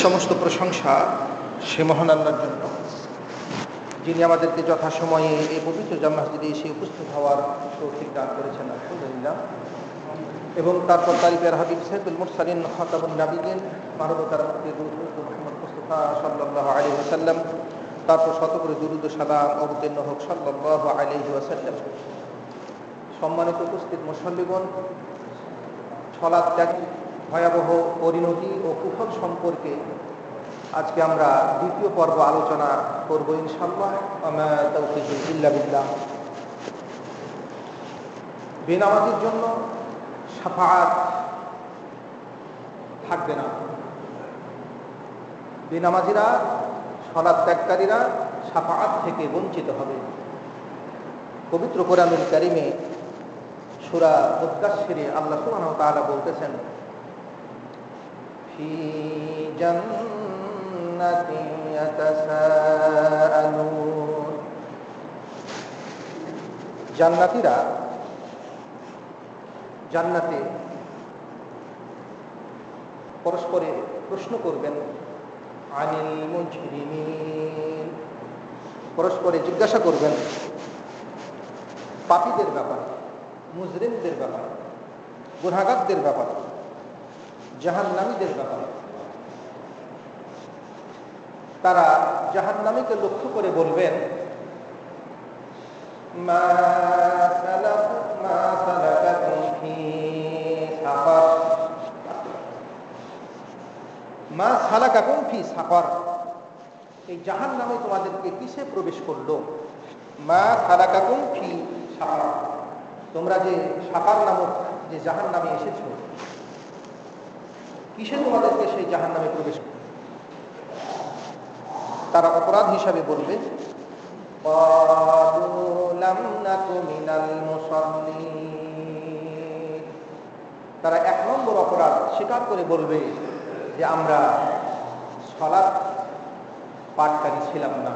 সমস্ত প্রশংসা সে মহান আল্লাহর জন্য, যিনি আমাদেরকে যথাসময়ে এই পবিত্র জামে মসজিদে এসে উপস্থিত হওয়ার তৌফিক দান করেছেন, আলহামদুলিল্লাহ। এবং তারপর তারই প্যার হাবিব সাইয়্যিদুল মুরসালিন খাতামুন নবিয়্যিন মানবতার মুক্তি মুহাম্মদ মুস্তাফা সাল্লাল্লাহু আলাইহি ওয়াসাল্লাম, তারপর শত করে দুরূদ ও সালাম অবতীর্ণ হোক সাল্লাল্লাহু আলাইহি ওয়াসাল্লাম। সম্মানিত উপস্থিত মুসল্লিগণ, সালাত ত্যাগ ভয়াবহ পরিণতি ও কুফল সম্পর্কে আজকে আমরা দ্বিতীয় পর্ব আলোচনা করব ইনশাআল্লাহ। আমা তাওফীক ইল্লা বিল্লাহ। বেনামাজির জন্য শাফাআত থাকবে না। বেনামাজিরা, সালাত ত্যাগকারীরা শাফাআত থেকে বঞ্চিত হবে। পবিত্র কোরআনুল কারীমে সূরা মুদ্দাসসিরে আল্লাহ সুবহানাহু ওয়া তাআলা বলতেছেন, ফি জান্নাতিন ইয়াতাসাআলুন। জান্নাতীরা জান্নাতে পরস্পরে প্রশ্ন করবেন, আনিল মুজরিমিন, পরস্পরে জিজ্ঞাসা করবেন পাপীদের ব্যাপারে, মুজরিমদের ব্যাপারে, গুনাহগারদের ব্যাপারে, জাহান্নামীদের ব্যাপারে। তারা জাহান্নামীকে লক্ষ্য করে বলবেন, মা সালাকাকুম ফি সাকার, মা সালাকাকুম ফি সাকার, এই জাহান্নামে তোমাদেরকে কিসে প্রবেশ করলো? মা সালাকাকুম ফি সাকার, তোমরা যে সাকার নামক যে জাহান্নামে এসেছো, কিসে তোমাদেরকে সেই জাহান্নামে প্রবেশ করলো? তারা অপরাধ হিসাবে বলবে, ক্বালু লাম নাকু মিনাল মুসাল্লিন। তারা এক নম্বর অপরাধ স্বীকার করে বলবে যে আমরা সালাত পাঠকারী ছিলাম না,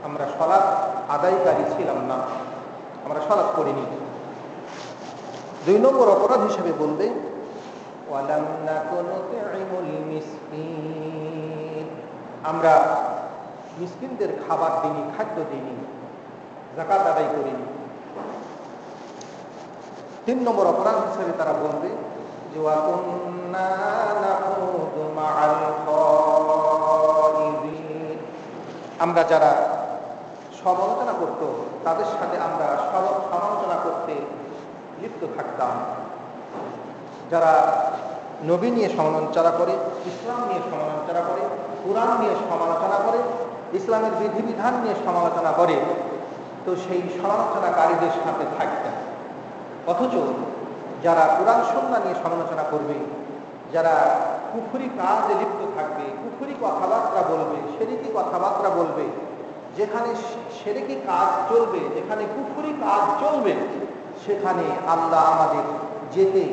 আমরা সালাত আদায়কারী ছিলাম না, আমরা সালাত করিনি। দুই নম্বর অপরাধ হিসেবে বলবে, ওয়ালাম নাকু নুতঈমুল মিসকিন, আমরা মিসকিনদের খাবার দিইনি, খাদ্য দিইনি, যাকাত আদায় করিনি। তিন নম্বর অপরাধ হিসেবে তারা বলবে যে ওয়া কুন্না নাখুযু মা'আল খায়িদিন, আমরা যারা সমালোচনা করত তাদের সাথে আমরা সমালোচনা করতে লিপ্ত থাকতাম। যারা নবী নিয়ে সমালোচনা করে, ইসলাম নিয়ে সমালোচনা করে, কুরআন নিয়ে সমালোচনা করে, ইসলামের বিধিবিধান নিয়ে সমালোচনা করে, তো সেই সমালোচনাকারীদের সাথে থাকতেন। অথচ যারা কুরআন সুন্নাহ নিয়ে সমালোচনা করবে, যারা কুফরি কাজে লিপ্ত থাকবে, কুফরি কথাবার্তা বলবে, শিরকি কথাবার্তা বলবে, যেখানে শিরকি কাজ চলবে, যেখানে কুফরি কাজ চলবে, সেখানে আল্লাহ আমাদের যেতে,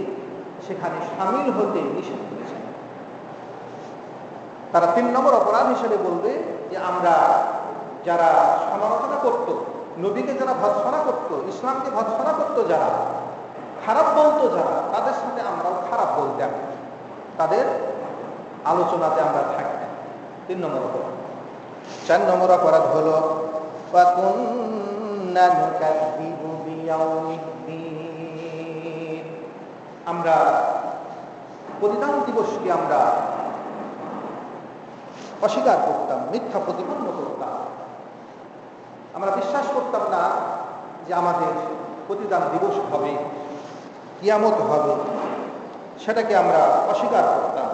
সেখানে শামিল হতে নিষেধ করেছেন। তারা তিন নম্বর অপরাধ হিসেবে বলবে যে আমরা যারা সমালোচনা করত, নবীকে যারা ভৎসনা করত, ইসলামকে ভৎসনা করত, যারা খারাপ বলতো, যারা তাদের সাথে আমরাও খারাপ বলতাম, তাদের আলোচনাতে আমরা থাকতাম। তিন নম্বর অপরাধ। চার নম্বর অপরাধ হলো ওয়া কুন্না নুকাযযিবু বিয়াউমিদ্দিন, আমরা প্রতিদান দিবসকে আমরা অস্বীকার করতাম, মিথ্যা প্রতিপন্ন করতাম। আমরা বিশ্বাস করতাম না যে আমাদের প্রতিদান দিবস হবে, কিয়ামত হবে, সেটাকে আমরা অস্বীকার করতাম।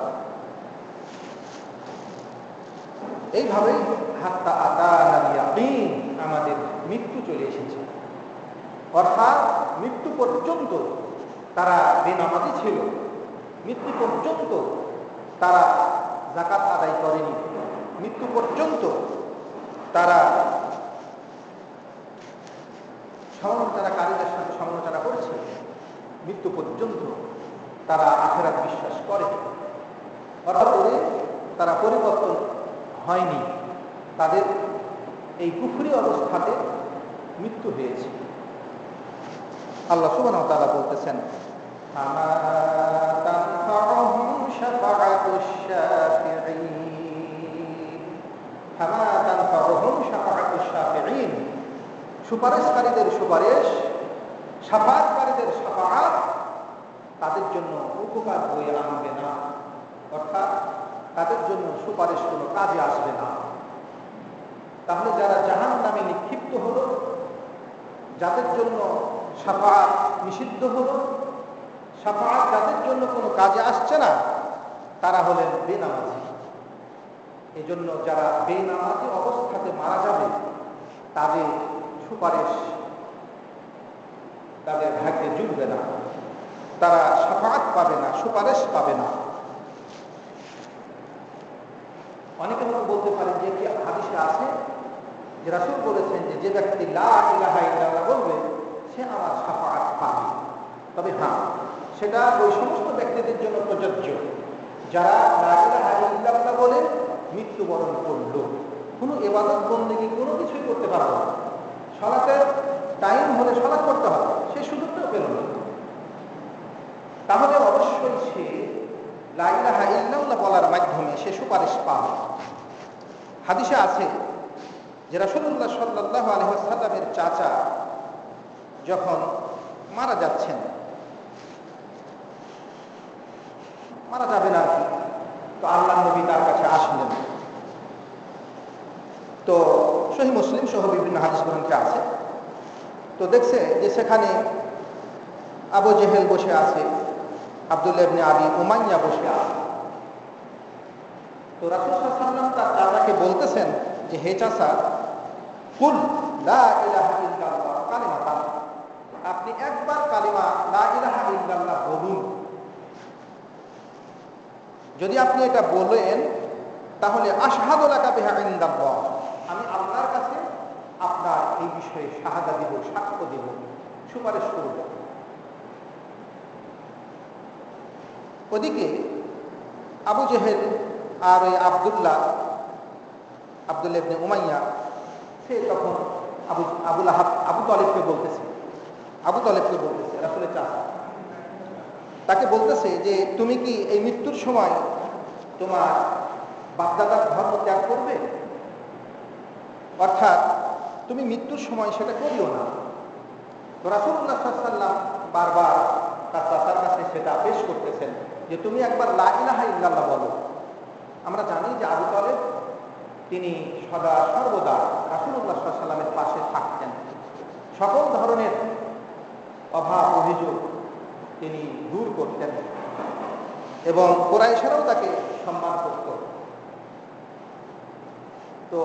এইভাবেই হাত্তা আতানাল ইয়াকিন, আমাদের মৃত্যু চলে এসেছে। অর্থাৎ মৃত্যু পর্যন্ত তারা বেনামাজি ছিল, মৃত্যু পর্যন্ত তারা যাকাত আদায় করেনি, মৃত্যু পর্যন্ত তারা সমালোচনাকারীদের সাথে সমালোচনা করেছে, মৃত্যু পর্যন্ত তারা আখিরাত বিশ্বাস করে। অর্থাৎ তারা পরিবর্তন হয়নি, তাদের এই কুফরি অবস্থাতে মৃত্যু হয়েছে। আল্লাহ সুবহানাহু ওয়া তাআলা বলতেছেন, فما تنفعهم شفاعة الشافعين সুপারিশকারীদের সুপারিশ, শাফাআতকারীদের শাফাআত তাদের জন্য উপকার বয়ে আনবে না, অর্থাৎ তাদের জন্য সুপারিশ কোনো কাজে আসবে না। তাহলে যারা জাহান্নামে নিক্ষিপ্ত হলো, যাদের জন্য শাফাআত নিষিদ্ধ হলো, শাফাআত যাদের জন্য কোনো কাজে আসছে না, তারা হলেন বেনামাজি। এই জন্য যারা বেনামাজি অবস্থাতে মারা যাবে তাদের সুপারিশ তাদের ভাগ্যে জুটবে না, তারা শাফাআত পাবে না, সুপারিশ পাবে না। অনেকে হয়তো বলতে পারেন যে কি হাদিসে আছে যে রাসূল বলেছেন যে যে ব্যক্তি লা ইলাহা ইল্লাল্লাহ বলবে সে আমার শাফাআত পাবে। তবে হ্যাঁ, সেটা ওই সমস্ত ব্যক্তিদের জন্য প্রযোজ্য যারা লা ইলাহা ইল্লাল্লাহ বলে মৃত্যুবরণ করল। কোনো ইবাদত বন্দেগী কোনো কিছুই করতে পারবে না, সালাতের টাইম হলে সালাত করতে হবে, সে সুযোগটাও পেল না, তাহলে অবশ্যই সে লা ইলাহা ইল্লাল্লাহ বলার মাধ্যমে সে সুপারিশ পাবে। হাদিসে আছে যে রাসূলুল্লাহ সাল্লাল্লাহু আলাইহি ওয়াসাল্লামের চাচা যখন মারা যাচ্ছেন, মারা যাবেন আর কি, তো আল্লাহ নবী তার কাছে আসলেন। তো সহিহ মুসলিম সহ বিভিন্ন হাদিস গ্রন্থে আছে। তো দেখছে যে সেখানে আবু জেহেল বসে আছে, আব্দুল্লাহ ইবনে আবি উমাইয়া বসে আছে। তো রাসূল সাল্লাল্লাহু আলাইহি ওয়াসাল্লাম তার চাচাকে বলতেছেন যে হে চাচা, কুল লা ইলাহা ইল্লাল্লাহ কালিমাতান, আপনি একবার কালিমা লা ইলাহা ইল্লাল্লাহ বলুন। যদি আপনি এটা বলেন তাহলে আশহাদু লাকা বিহা ইনদাল্লাহ, আমি আল্লাহর কাছে আপনার এই বিষয়ে শাহাদা দিব, সাক্ষ্য দিব, সুপারিশ করব। ওদিকে আবু জেহেল আর ওই আব্দুল্লাহ ইবনে উমাইয়া সে তখন আবু তালেবকে বলতেছে রাসূলের চাচা তাকে বলতেছে যে তুমি কি এই মৃত্যুর সময় তোমার বাপদাদার ধর্ম ত্যাগ করবে? অর্থাৎ তুমি মৃত্যুর সময় সেটা করিও না। তো রাসূলুল্লাহ সাল্লাল্লাহু আলাইহি ওয়াসাল্লাম বারবার তার চাচার কাছে সেটা পেশ করতেছেন যে তুমি একবার লা ইলাহা ইল্লাল্লাহ বলো। আমরা জানি যে আবু তালেব তিনি সর্বদা রাসূলুল্লাহ সাল্লাল্লাহু আলাইহি ওয়াসাল্লামের পাশে থাকতেন, সকল ধরনের অভাব অভিযোগ তিনি দূর করতেন এবং কুরাইশরাও তাকে সম্মান করত। তো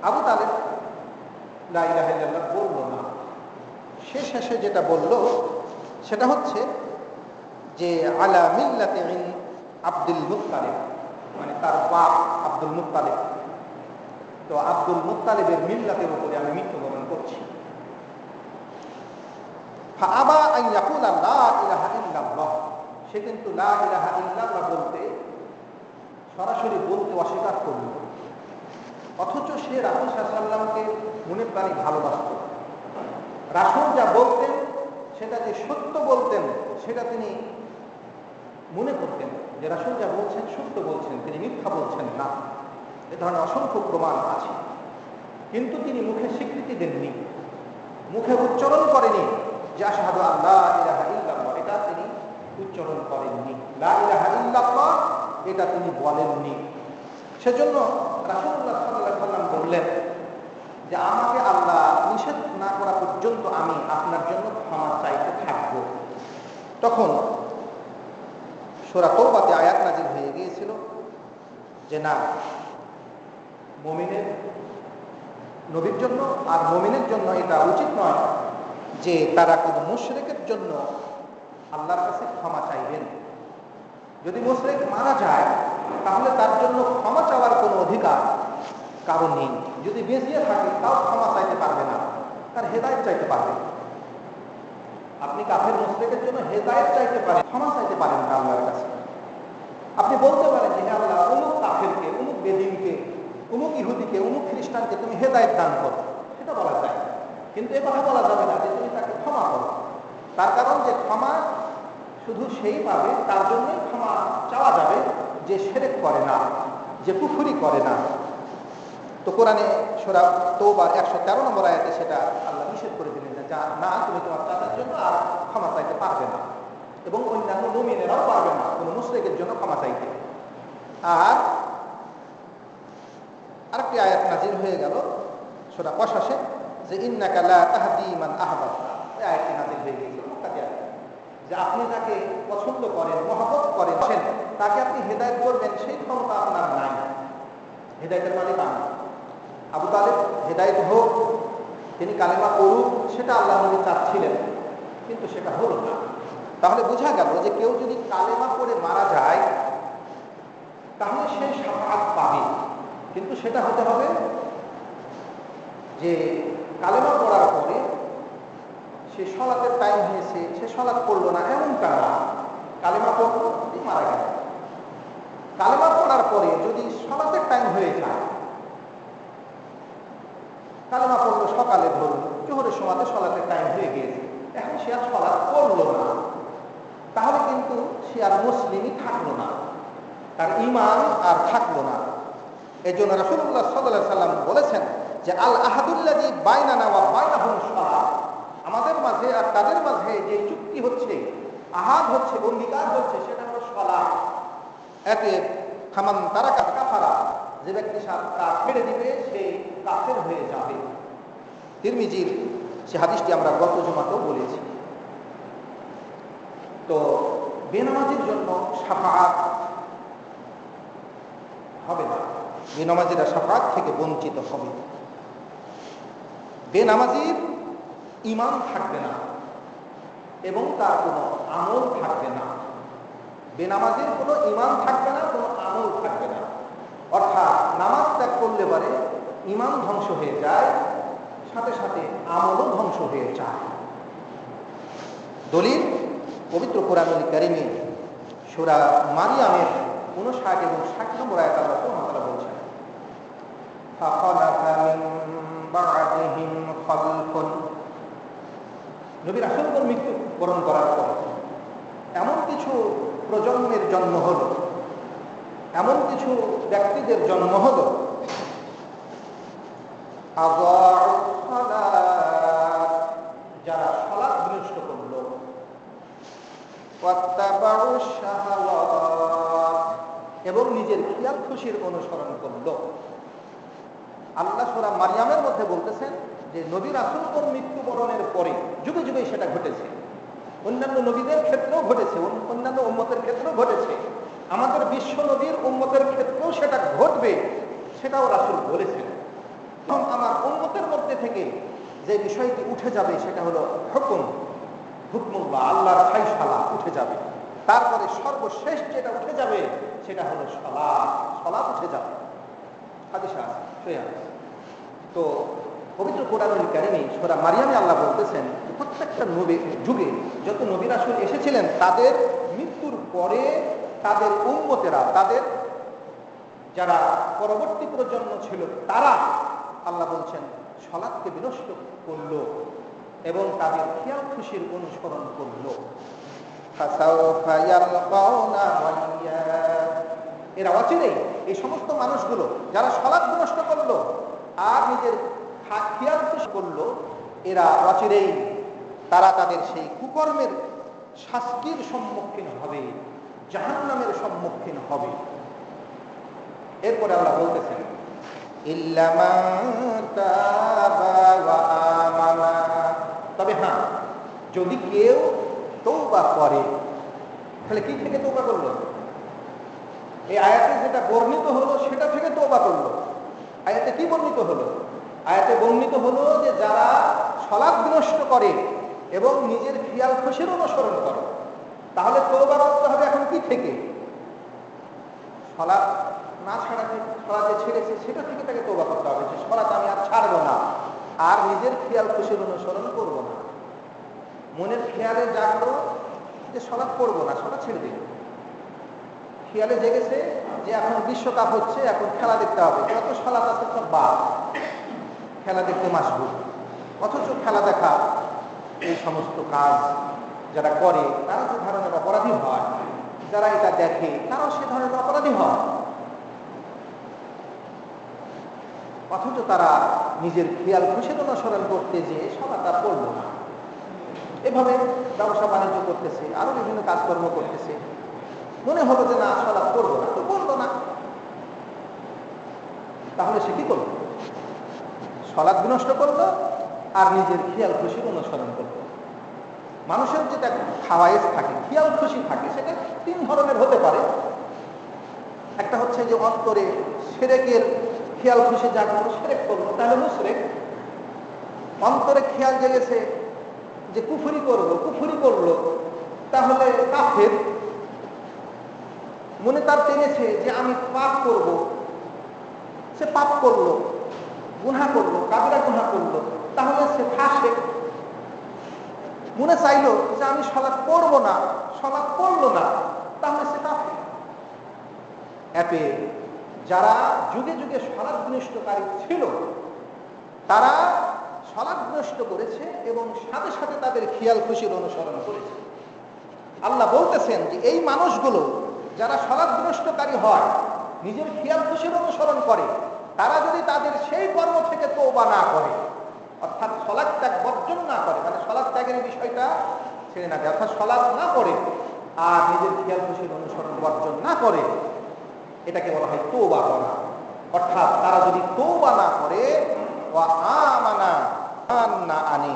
আবু তালেব লা ইলাহা ইল্লাল্লাহ বলল না। সে শেষে যেটা বলল সেটা হচ্ছে যে আলা মিল্লাতি আব্দুল মুত্তালিব, মানে তার বাপ আব্দুল মুত্তালিব, তো আব্দুল মুত্তালিবের মিল্লাতের উপরে আমি মৃত্যুবরণ করছি। ফাআবা আন ইয়াকুলা লা ইলাহা ইল্লাল্লাহ, সে কিন্তু লা ইলাহা ইল্লাল্লাহ বলতে সরাসরি বলতে অস্বীকার করল, অথচ সে রাসূল সাল্লাল্লাহু আলাইহি ওয়াসাল্লামকে মনে প্রাণে ভালোবাসত। রাসূল যা বলতেন সেটা যে সত্য বলতেন সেটা তিনি মনে করতেন যে রাসূল যা বলছেন সত্য বলছেন, তিনি মিথ্যা বলছেন না। এ ধরনের অসংখ্য প্রমাণ আছে, কিন্তু তিনি মুখে স্বীকৃতি দেননি, মুখে উচ্চারণ করেনি যে আশহাদু আল্লা ইলাহা ইল্লাল্লাহ, এটা তিনি উচ্চারণ করেননি। লা ইলাহা ইল্লাল্লাহ এটা তিনি বলেননি। সেজন্য রাসূলুল্লাহ সাল্লাল্লাহু আলাইহি ওয়াসাল্লাম বললেন যে আমাকে আল্লাহ নিষেধ না করা পর্যন্ত আমি আপনার জন্য ক্ষমা চাইতে থাকব। তখন সূরা তাওবাতে আয়াত নাযিল হয়ে গিয়েছিল যে না, মুমিনের নবীর জন্য আর মুমিনের জন্য এটা উচিত নয় যে তারা কোনো মুশরিকের জন্য আল্লাহর কাছে ক্ষমা চাইবেন। যদি মুশরিক মারা যায় তাহলে তার জন্য ক্ষমা চাওয়ার কোনো অধিকার কারণ নেই। যদি বেঁচে থাকে তাও ক্ষমা চাইতে পারবে না, তার হেদায়েত চাইতে পারবে। আপনি কাফের মুশরিকের জন্য হেদায়েত চাইতে পারেন, ক্ষমা চাইতে পারেন না আল্লাহর কাছে। আপনি বলতে পারেন যে হে আল্লাহ, অমুক কাফেরকে, অমুক বেদিনকে, অমুক ইহুদিকে, অমুক খ্রিস্টানকে তুমি হেদায়েত দান করো, সেটা বলা যায়। কিন্তু এ কথা বলা যাবে না যে তুমি তাকে ক্ষমা করো। তার কারণ যে ক্ষমা শুধু সেই পাবে, তার জন্যই ক্ষমা চাওয়া যাবে যে শিরক করে না, যে কুফরি করে না। তো কোরআনে সূরা তাওবার 113 নম্বর আয়াতে সেটা আল্লাহ নিষেধ করে দিলেন যে না, তুমি তোমার চাচার জন্য আর ক্ষমা চাইতে পারবে না, এবং অন্যান্য মুমিনেরাও পারবে না কোনো মুশরিকের জন্য ক্ষমা চাইতে। আর আরেকটি আয়াত নাযিল হয়ে গেল সূরা কসাসে, যে ইন্নাকা লা তাহদি মান আহবাবতা। এই আয়াতটি নাযিল হয়ে গিয়েছিল মক্কাতে, যে আপনি যাকে পছন্দ করেন, মহব্বত করেন, তাকে আপনি হেদায়েত করবেন সেই ক্ষমতা আপনার নাই। হেদায়েতের মালিক আমি। আবু তালেব হেদায়েত হোক, তিনি কালেমা পড়ুক, সেটা আল্লাহ নবী চাচ্ছিলেন, কিন্তু সেটা হলো না। তাহলে বোঝা গেল যে কেউ যদি কালেমা পড়ে মারা যায় তাহলে সে শাফাআত পাবে, কিন্তু সেটা হতে হবে যে কালেমা পড়ার পরে সে সলাতের টাইম হয়েছে, সে সলাৎ পড়লো না, এমনটা না। কালেমা পড়লো, মারা গেল। কালেমা পড়ার পরে যদি সলাতের টাইম হয়ে যায়, কালেমা পড়লো সকালে, ধরুন জোহরের সময়তে সলাতের টাইম হয়ে গিয়েছে, এখন সে আর সলাৎ পড়লো না, তাহলে কিন্তু সে আর মুসলিমই থাকলো না, তার ঈমান আর থাকলো না। এই জন্য রাসূলুল্লাহ সাল্লাল্লাহু আলাইহি সাল্লাম বলেছেন যে আল আহাদুল্লাযী বাইনানা ওয়া বাইনাহুম সালাত, আমাদের মাঝে আর তাদের মাঝে যে চুক্তি হচ্ছে, আহাদ হচ্ছে, অঙ্গীকার হচ্ছে, সেটা হলো সালাত। এতে ফামান তারাকা কাফারা, যে ব্যক্তি তা ছেড়ে দিবে সে কাফের হয়ে যাবে। তিরমিজির সে হাদিসটি আমরা গত জুমাতেও বলেছি। তো বেনামাজির জন্য শাফাআত হবে না, বেনামাজিরা শাফাআত থেকে বঞ্চিত হবে। বেনামাজির ঈমান থাকবে না এবং তার কোনো আমল থাকবে না। বেনামাজির কোনো ঈমান থাকবে না, কোনো আমল থাকবে না। অর্থাৎ নামাজ ত্যাগ করলে পরে ঈমান ধ্বংস হয়ে যায়, সাথে সাথে আমলও ধ্বংস হয়ে যায়। দলিল পবিত্র কোরআনুল কারীমে সূরা মারিয়ামের 59 এবং 60 নম্বর আয়াত আল্লাহ সুবহানাহু ওয়া তাআলা বলছেন, ফাখালাফা মিন বা'দিহিম খালফুন। নবী রাসূলগণ মৃত্যুবরণ করার পর এমন কিছু প্রজন্মের জন্ম হলো, এমন কিছু ব্যক্তিদের জন্ম হলো, যারা সালাত বিনষ্ট করল, এবং নিজের খিয়াল খুশির অনুসরণ করল। আল্লাহ সূরা মারিয়ামের মধ্যে বলতেছেন যে নবী রাসূলগণ মৃত্যুবরণের পরে যুগে যুগে সেটা ঘটেছে, অন্যান্য নবীদের ক্ষেত্রেও ঘটেছে, অন্যান্য উম্মতের ক্ষেত্রেও ঘটেছে, আমাদের বিশ্ব নবীর উম্মতের ক্ষেত্রেও সেটা ঘটবে, সেটাও রাসূল বলেছেন। এবং আমার উম্মতের মধ্যে থেকে যে বিষয়টি উঠে যাবে সেটা হলো হুকমুল্লাহ, আল্লাহর ফায়সালা উঠে যাবে। তারপরে সর্বশেষ যেটা উঠে যাবে সেটা হলো সালাত উঠে যাবে। হাদিস আছে। তো পবিত্র কোরআনুল কারীমে সূরা মারিয়ামে আল্লাহ বলতেছেন প্রত্যেকটা নবী যুগে যত নবী রাসূল এসেছিলেন, তাদের মৃত্যুর পরে তাদের উম্মতেরা, তাদের যারা পরবর্তী প্রজন্ম ছিল, তারা আল্লাহ বলছেন সালাতকে বিনষ্ট করল এবং তাদের খেয়াল খুশির অনুসরণ করল। এরা অচিরেই, এই সমস্ত মানুষগুলো যারা সালাত বিনষ্ট করলো আর নিজের খেয়াল খুশি করলো, এরা অচিরেই তারা তাদের সেই কুকর্মের শাস্তির সম্মুখীন হবে, জাহান্নামের সম্মুখীন হবে। এরপরে আল্লাহ বলতেছেন তবে হ্যাঁ, যদি কেউ তওবা করে, তাহলে কি থেকে তওবা করলো? এই আয়াতে যেটা বর্ণিত হলো সেটা থেকে তওবা করলো। আয়াতে কি বর্ণিত হলো? আয়াতে বর্ণিত হলো যে যারা সালাত বিনষ্ট করে এবং নিজের খেয়াল খুশির অনুসরণ করে, তাহলে তওবা করতে হবে এখন কি থেকে? সালাত না ছাড়াতে, সালাতে ছেড়েছে সেটা থেকে তাকে তওবা করতে হবে যে সালাত আমি আর ছাড়বো না, আর নিজের খেয়াল খুশির অনুসরণ করব না। মনের খেয়ালে জাগলো যে সালাত পড়বো না, সালাত ছেড়ে দিল। খেয়ালে জেগেছে যে এখন বিশ্বকাপ হচ্ছে, এখন খেলা দেখতে হবে, যত সালাত আছে সব বাদ, খেলা দেখতে মাশগুল। অথচ খেলা দেখা এই সমস্ত কাজ যারা করে তারা যে ধরনের অপরাধী হয়, যারা এটা দেখে তারাও সে ধরনের অপরাধী হয়। অথচ তারা নিজের খেয়াল খুশির অনুসরণ করতে যেয়ে সলাটা পড়ল না। এভাবে ব্যবসা বাণিজ্য করতেছে, আরো বিভিন্ন কাজকর্ম করতেছে, মনে হলো যে না সলাৎ পড়বো না, তো পড়লো না। তাহলে সে কি করলো? সলাৎ বিনষ্ট করলো আর নিজের খেয়াল খুশির অনুসরণ করলো। মানুষের যেটা খাওয়াইজ থাকে, খেয়াল খুশি থাকে, সেটা তিন ধরনের হতে পারে। একটা হচ্ছে যে অন্তরে শিরকের খেয়াল খুশি জাগলো, শিরক করলো, তাহলে মুশরিক। অন্তরে খেয়াল জেগেছে যে কুফরি করবো, কুফরি করলো, তাহলে কাফের। মনে তার টেনেছে যে আমি পাপ করব, সে পাপ করলো, গুনাহ করলো, কাবিরা গুনাহ করলো, তাহলে সে ফাসিক। মনে চাইলো যে আমি সালাত পড়বো না, সালাত পড়লো না, তাহলে সে কাফের। এতে যারা যুগে যুগে সালাত বিনষ্টকারী ছিল, তারা সালাত বিনষ্ট করেছে এবং সাথে সাথে তাদের খেয়াল খুশির অনুসরণ করেছে। আল্লাহ বলতেছেন যে এই মানুষগুলো যারা সালাত বিনষ্টকারী হয়, নিজের খেয়াল খুশির অনুসরণ করে, তারা যদি তাদের সেই কর্ম থেকে তওবা না করে, অর্থাৎ সালাত ত্যাগ বর্জন না করে, মানে সালাত ত্যাগের বিষয়টা ছেড়ে না দেয়, অর্থাৎ সালাত না করে আর নিজের খেয়াল খুশির অনুসরণ বর্জন না করে, এটাকে বলা হয় তওবা করা। অর্থাৎ তারা যদি তওবা না করে, ওয়া আমানা না আনে,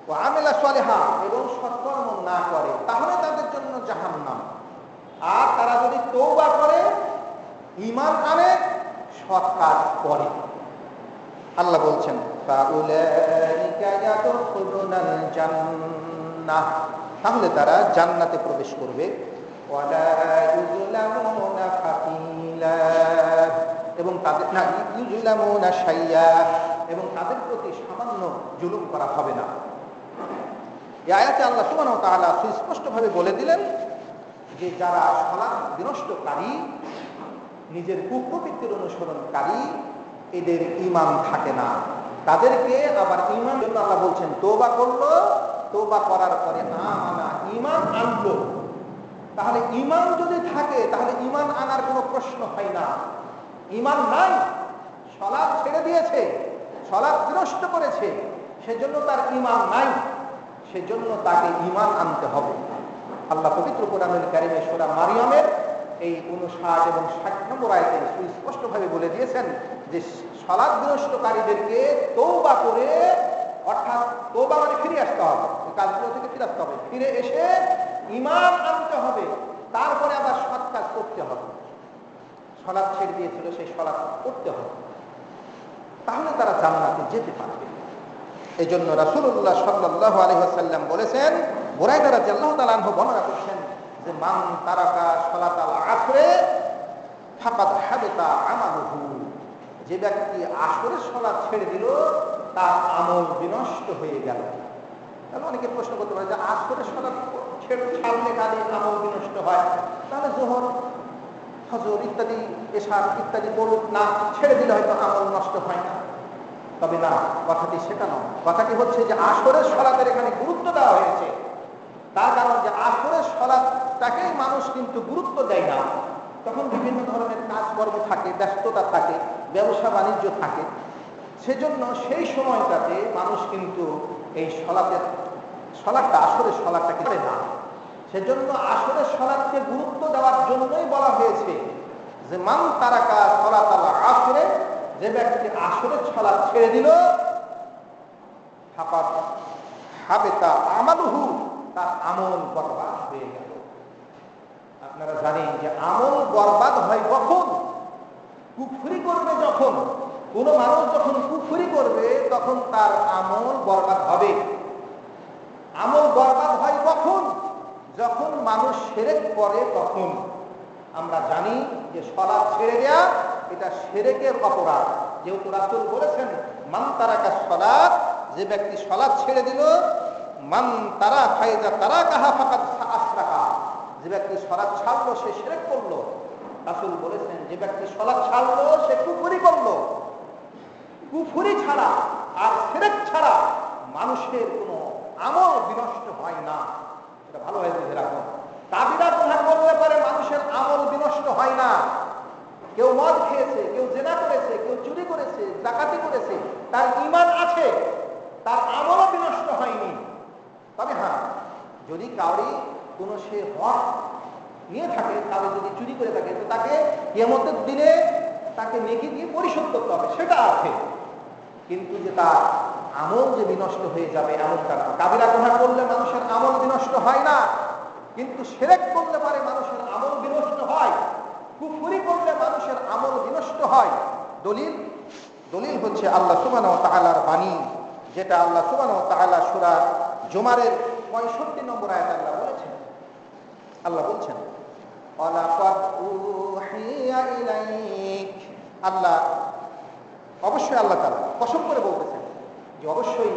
ও আমিলা সালিহা, এবং সৎকর্ম না করে, তাহলে তাদের জন্য জাহান্নাম। আর তারা যদি তওবা করে, ঈমান আনে, সৎ কাজ করে, আল্লাহ বলছেন ফাউলাইকা ইয়াদখুলুনাল জান্নাহ, তাহলে তারা জান্নাতে প্রবেশ করবে। ওয়ালা ইউযলামুনা ফাতিলা, এবং তাদের না ইউযলামুনা শাইয়্যা, এবং তাদের প্রতি সামান্য জুলুম করা হবে না। এই আয়াতে আল্লাহ সুবহানাহু ওয়া তাআলা সুস্পষ্টভাবে বলে দিলেন যে যারা সালাত বিনষ্টকারী, নিজের কুপ্রবৃত্তির অনুসরণকারী, এদের ঈমান থাকে না। তাদেরকে আবার ঈমান জন্য আল্লাহ বলছেন তওবা করলো, তওবা করার পরে আমানা, ঈমান আনলো। তাহলে ঈমান যদি থাকে তাহলে ঈমান আনার কোনো প্রশ্ন হয় না। ঈমান নাই, সালাত ছেড়ে দিয়েছে, সালাত বিনষ্ট করেছে, সেজন্য তার ঈমান নাই, সেজন্য তাকে ঈমান আনতে হবে। আল্লাহ পবিত্র কোরআনুল কারীমে সূরা মারইয়ামের এই 59 এবং 60 নম্বর আয়াতে সুস্পষ্টভাবে বলে দিয়েছেন যে সালাত বিনষ্টকারীদেরকে তওবা করে, অর্থাৎ তওবা মানে ফিরে আসতে হবে, এই কাজগুলো থেকে ফিরে আসতে হবে, ফিরে এসে ঈমান আনতে হবে, তারপরে আবার সৎ কাজ করতে হবে। সালাত ছেড়ে দিয়েছিল, সেই সালাত করতে হবে, তাহলে তারা জান্নাতে যেতে পারবে। এই জন্য রাসূলুল্লাহ সাল্লাল্লাহু আলাইহি ওয়াসাল্লাম বলেছেন, বুরায়দা রাদিয়াল্লাহু তাআলা আনহু বর্ণনা করছেন যে মান তারাকা সালাতাল আসরে ফাকাদ হাবিতা আমালুহু, যে ব্যক্তি আসরের সালাত ছেড়ে দিল তার আমল বিনষ্ট হয়ে গেল। তাহলে অনেকে প্রশ্ন করতে পারে যে আসরের সালাত ছাড়লে কাজে আমল বিনষ্ট হয়, তাহলে যোহর, ফজর ইত্যাদি, এশার ইত্যাদি পড়ুক না, ছেড়ে দিলে হয়তো আমল নষ্ট হয় না। তবে না, কথাটি সেটা নয়। কথাটি হচ্ছে যে আসরের সালাতের এখানে গুরুত্ব দেওয়া হয়েছে, তার কারণ যে আসরের সালাতটাকেই মানুষ কিন্তু গুরুত্ব দেয় না। তখন বিভিন্ন ধরনের কাজকর্ম থাকে, ব্যস্ততা থাকে, ব্যবসা বাণিজ্য থাকে, সেজন্য সেই সময়টাতে মানুষ কিন্তু এই সালাতটা আসরের সালাতটাকে করে না। সেজন্য আসরের সালাতকে গুরুত্ব দেওয়ার জন্যই বলা হয়েছে যে মান তারাকা সালাতাল আসরে, যে ব্যক্তি আসরের সালাত ছেড়ে দিল, ফাকাদ হাবিতা আমালুহু, তার আমল বরবাদ হয়ে গেল। আপনারা জানেন যে আমল বরবাদ হয় কখন? কুফরি করবে যখন। কোন মানুষ যখন কুফরি করবে তখন তার আমল বরবাদ হবে। আমল বরবাদ হয় কখন? যখন মানুষ শিরক করে তখন। আমরা জানি যে সালাত ছেড়ে দেয়া এটা শিরকের অপরাধ, যেহেতু রাসূল বলেছেন মান তারাকা সালাত, যে ব্যক্তি সালাত ছেড়ে দিল, মান তারা ফাইজা তারাকাহা ফাকাদ আশরাকা, যে ব্যক্তি সালাত ছাড়লো সে শিরক করলো। রাসূল বলেছেন যে ব্যক্তি সালাত ছাড়লো সে কুফরি করলো। কুফরি ছাড়া আর শিরক ছাড়া মানুষের কোনো আমল বিনষ্ট হয় না, এটা ভালোভাবে বুঝে রাখুন। কাবিরা গুনাহ করলে পরে মানুষের আমল বিনষ্ট হয় না, কেউ মদ খেয়েছে, কেউ জেনা করেছে, কেউ চুরি করেছে, ডাকাতি করেছে, তার ঈমান আছে, তার আমলও বিনষ্ট হয়নি। তবে হ্যাঁ, যদি কাউরি কোনো সে হক নিয়ে থাকে, কারো যদি চুরি করে থাকে, তো তাকে কিয়ামতের দিনে তাকে নেকি দিয়ে পরিশোধ করতে হবে, সেটা আছে। কিন্তু যে তার আমল যে বিনষ্ট হয়ে যাবে এমনটা না। কাবিরা গুনাহ করলে মানুষের আমল বিনষ্ট হয় না, কিন্তু শিরক করলে পারে মানুষের আমল বিনষ্ট হয়, কুফরি করলে মানুষের আমল বিনষ্ট হয়। দলিল হচ্ছে আল্লাহ সুবহানাহু ওয়া তাআলার বাণী, যেটা আল্লাহ সুবহানাহু ওয়া তাআলা সূরা জুমারের 65 নম্বর আয়াতে আল্লাহ বলছেন, ওয়ালাকাদ উহিয়া ইলাইক, আল্লাহ অবশ্যই আল্লাহ তাআলা কসম করে বলতেছেন যে অবশ্যই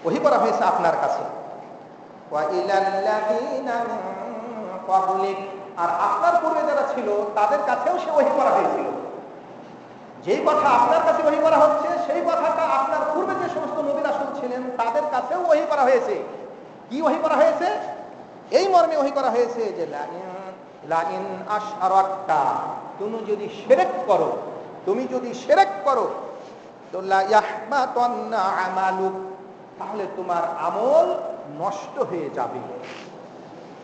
ওহী করা হয়েছে আপনার কাছে, ওয়া ইলাল্লাযীনা মিন ক্বাবলিক, আর আপনার পূর্বে যারা ছিল তাদের কাছেও সে ওহী করা হয়েছিল। যেই কথা আপনার কাছে ওহী করা হচ্ছে সেই কথাটা আপনার পূর্বে যে সমস্ত নবী রাসূল ছিলেন তাদের কাছেও ওহী করা হয়েছে। কি ওহী করা হয়েছে? এই মর্মে ওহী করা হয়েছে যে লাইন আশরাকতা, তুমি যদি শিরক করো তো লা ইয়াহবাতান্না আমালুক, তাহলে তোমার আমল নষ্ট হয়ে যাবে।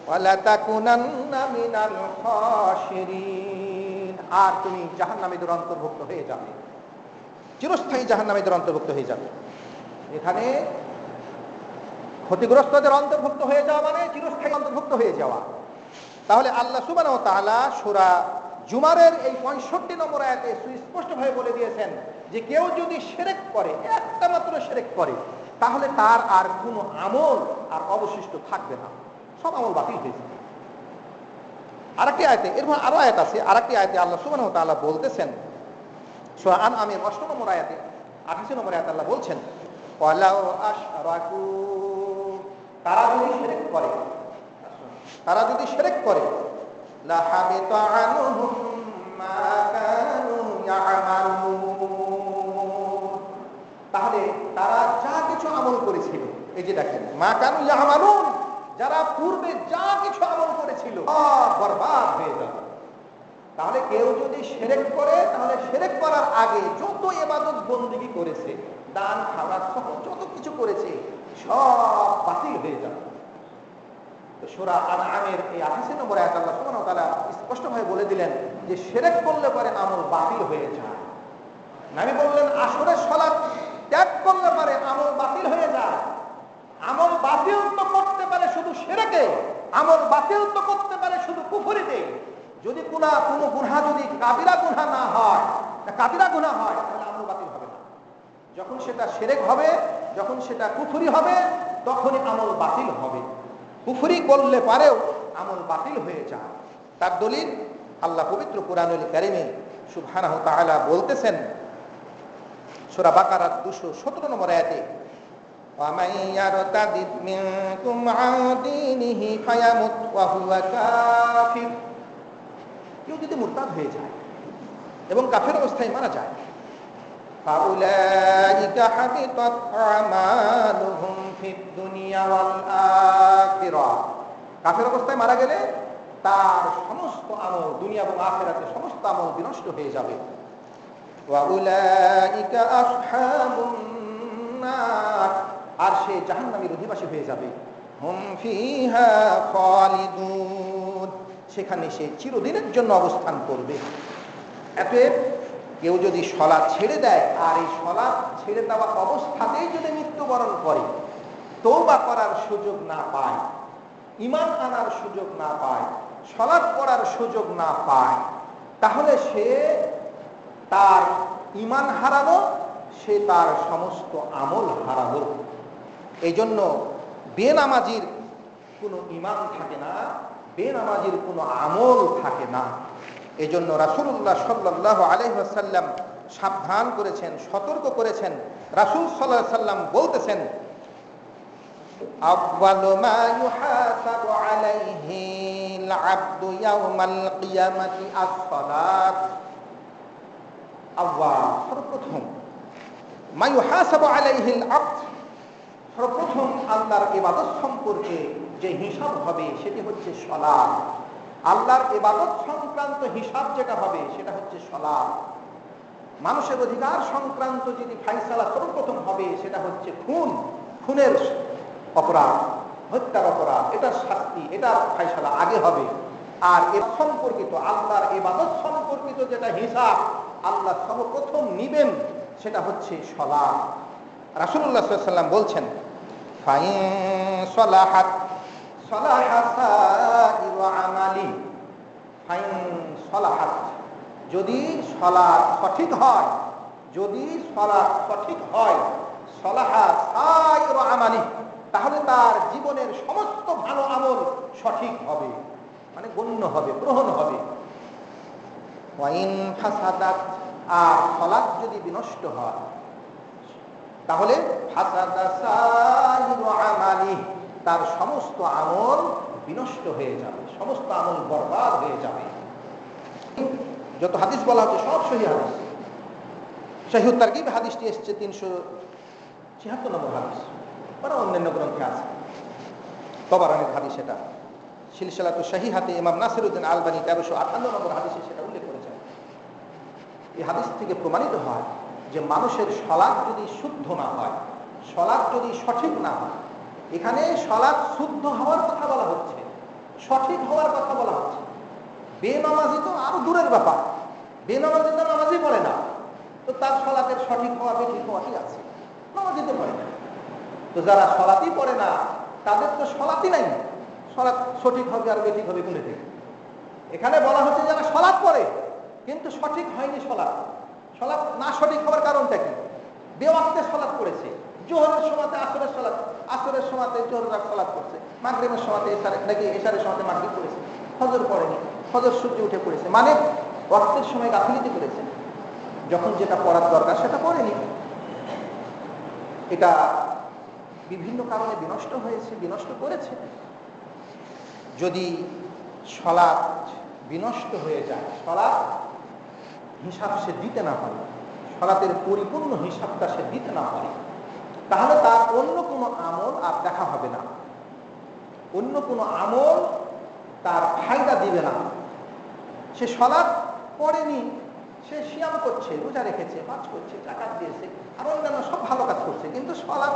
ওয়ালা তাকুনান্না মিনাল খাসিরিন, আর তুমি জাহান্নামীদের অন্তর্ভুক্ত হয়ে যাবে, চিরস্থায়ী জাহান্নামীদের অন্তর্ভুক্ত হয়ে যাবে। এখানে ক্ষতিগ্রস্তদের অন্তর্ভুক্ত হয়ে যাওয়া মানে চিরস্থায়ী অন্তর্ভুক্ত হয়ে যাওয়া। তাহলে আল্লাহ সুবহানাহু ওয়া তাআলা সূরা জুমারের এই 65 নম্বর আয়াতে সুস্পষ্টভাবে বলে দিয়েছেন যে কেউ যদি শিরক করে, একটা মাত্র শিরক করে, তাহলে তার আর কোনো আমল আর অবশিষ্ট থাকবে না, সব আমল বাতিল হয়ে যাবে। আরেকটি আয়াতে, এরপর আরো আয়াত আছে, আরেকটি আয়াতে আল্লাহ সুবহানাহু ওয়া তাআলা বলতেছেন, সূরা আনআমের 8 নম্বর আয়াতে 88 নম্বর আয়াতে আল্লাহ বলছেন, ওয়ালাউ আশরাকু, তারা যদি শিরক করে লা হাবিতা আনহুম মা কানু ইয়ামালুন, তাহলে তারা যা কিছু আমল করেছিল, এই যে দেখেন মা কানু ইয়ামালুন, যারা পূর্বে যা কিছু আমল করেছিল সব বরবাদ হয়ে যাবে। তাহলে কেউ যদি শিরক করে, তাহলে শিরক করার আগে যত ইবাদত বন্দেগী করেছে, দান খাওয়া সহ যত কিছু করেছে, সব বাতিল হয়ে যাবে। সূরা আনআমের এই 88 নম্বর আয়াতে আল্লাহ সুবহানাহু ওয়া তাআলা স্পষ্টভাবে বলে দিলেন যে শিরক করলে পরে আমল বাতিল হয়ে যায়। নবী বললেন আসরের সালাত ত্যাগ করলে পরে আমল বাতিল হয়ে যায়। আমল বাতিল তো করতে পারে শুধু শিরকে, আমল বাতিল তো করতে পারে শুধু কুফরিতে। যদি কোনো গুনাহ যদি কাবিরা গুনাহ না হয়, কাবিরা গুনাহ হয়, তাহলে আমল বাতিল হবে না। যখন সেটা শিরক হবে, যখন সেটা কুফরি হবে, তখনই আমল বাতিল হবে। কুফরি করলে পারেও আমল বাতিল হয়ে যায়। তার দলিল আল্লাহ পবিত্র কুরআনুল কারীমে সুবহানাহু ওয়া তাআলা বলতেছেন সূরা বাকারার 217 নম্বর আয়াতে, ওয়া মান ইয়ারতাদিদ মিনকুম আন দীনিহি ফায়ামুত ওয়া হুয়া কাফির, কেউ যদি মুরতাদ হয়ে যায় এবং কাফের অবস্থায় মারা যায়, ফাউলাইকা হাবিতাত আমালুহুম ফিদ দুনিয়া ওয়াল আখিরাহ, কাফের অবস্থায় মারা গেলে তার সমস্ত আমল দুনিয়া এবং আখিরাতে সমস্ত আমল বিনষ্ট হয়ে যাবে। ওয়া উলাইকা আসহাবুন নার, আর সে জাহান্নামের অধিবাসী হয়ে যাবে। হুম ফিহা খালিদুন, সেখানে সে চিরদিনের জন্য অবস্থান করবে। অতএব কেউ যদি সালাত ছেড়ে দেয়, আর এই সালাত ছেড়ে দেওয়া অবস্থাতেই যদি মৃত্যুবরণ করে, তওবা করার সুযোগ না পায়, ঈমান আনার সুযোগ না পায়, সালাত পড়ার সুযোগ না পায়, তাহলে সে তার ঈমান হারালো, সে তার সমস্ত আমল হারালো। এই জন্য বেনামাজির কোনো ঈমান থাকে না, বেনামাজির কোনো আমল থাকে না। এই জন্য রাসূলুল্লাহ সাল্লাল্লাহু আলাইহি ওয়াসাল্লাম সাবধান করেছেন, সতর্ক করেছেন। রাসূল সাল্লাল্লাহু আলাইহি ওয়াসাল্লাম বলতেছেন, আউয়ালু মা ইউহাসাবু আলাইহি আল-আবদু ইয়াওমাল কিয়ামাতি আস-সালাত, সর্বপ্রথম মা ইউহাসাবু আলাইহি আল-আবদ, সর্বপ্রথম আল্লাহর ইবাদত সম্পর্কে যে হিসাব হবে সেটি হচ্ছে সালাত। আল্লাহর ইবাদত সংক্রান্ত হিসাব যেটা হবে সেটা হচ্ছে সালাত। মানুষের অধিকার সংক্রান্ত যদি ফাইসালা সর্বপ্রথম হবে সেটা হচ্ছে খুনের অপরাধ, হত্যার অপরাধ, এটার শাস্তি, এটার ফাইসালা আগে হবে। আর এর সম্পর্কিত আল্লাহর ইবাদত সম্পর্কিত যেটা হিসাব আল্লাহ সর্বপ্রথম নিবেন সেটা হচ্ছে সালাত। রাসূলুল্লাহ সাল্লাল্লাহু আলাইহি ওয়াসাল্লাম বলছেন, ফাইন সালাহাত সালাহা সাইরু আমালি, ফাইন সালাহাত, যদি সালাত সঠিক হয়, যদি সালাত সঠিক হয়, সালাহা সাইরু আমালি, তাহলে তার জীবনের সমস্ত ভালো আমল সঠিক হবে, মানে গণ্য হবে, গ্রহণ হবে। ওয়াইন ফাসাদাত, আর সালাত যদি বিনষ্ট হয় তাহলে ফাসাদা সাইরু আমালি, তার সমস্ত আমল বিনষ্ট হয়ে যাবে, সমস্ত আমল বরবাদ হয়ে যাবে। যত হাদিস বলা হচ্ছে সব সহিহ হাদিস। সহিহ তারগিব হাদিসটি এসেছে 376 নম্বর হাদিস, বা অন্যান্য গ্রন্থে আছে, তবারানির হাদিস। এটা সিলসিলাতুস সহিহাতে ইমাম নাসিরউদ্দিন আলবানী 1358 নম্বর হাদিসে সেটা উল্লেখ করেছেন। এই হাদিস থেকে প্রমাণিত হয় যে মানুষের সালাত যদি শুদ্ধ না হয়, সালাত যদি সঠিক না হয়, এখানে সালাত শুদ্ধ হওয়ার কথা বলা হচ্ছে, সঠিক হওয়ার কথা বলা হচ্ছে। বেনামাজি তো আরো দূরের ব্যাপার, বেনামাজি তো নামাজই পড়ে না, তো তার সালাতের সঠিক হওয়া বেঠিক হওয়াই আছে, নামাজই তো পড়ে না। তো যারা সালাতই পড়ে না তাদের তো সালাতই নাই, সালাত সঠিক হবে আর বেঠিক হবে কোন থেকে? এখানে বলা হচ্ছে যারা সালাত পড়ে কিন্তু সঠিক হয়নি, সালাত না সঠিক হওয়ার কারণটা কি? বেওয়াক্তে সালাত পড়েছে, জোহরের সময়তে আসরের সালাত, আসরের সময়তে জোহরের সালাত পড়ছে, মাগরিবের সময়তে নাকি এশারের সময়তে মাগরিব পড়েছে, ফজর পড়েনি, ফজর সূর্য উঠে পড়েছে, মানে ওয়াক্তের সময় গাফিলতি করেছে, যখন যেটা পড়ার দরকার সেটা পড়েনি। এটা বিভিন্ন কারণে বিনষ্ট হয়েছে, বিনষ্ট করেছে। যদি সালাত বিনষ্ট হয়ে যায়, সালাত হিসাব সে দিতে না পারে, সালাতের পরিপূর্ণ হিসাবটা সে দিতে না পারে, তাহলে তার অন্য কোনো আমল আর দেখা হবে না, অন্য কোনো আমল তার ফায়দা দিবে না। সে সালাত পড়েনি, সে সিয়াম করছে, রোজা রেখেছে, হজ করছে, যাকাত দিয়েছে, আর অন্যান্য সব ভালো কাজ করছে, কিন্তু সালাত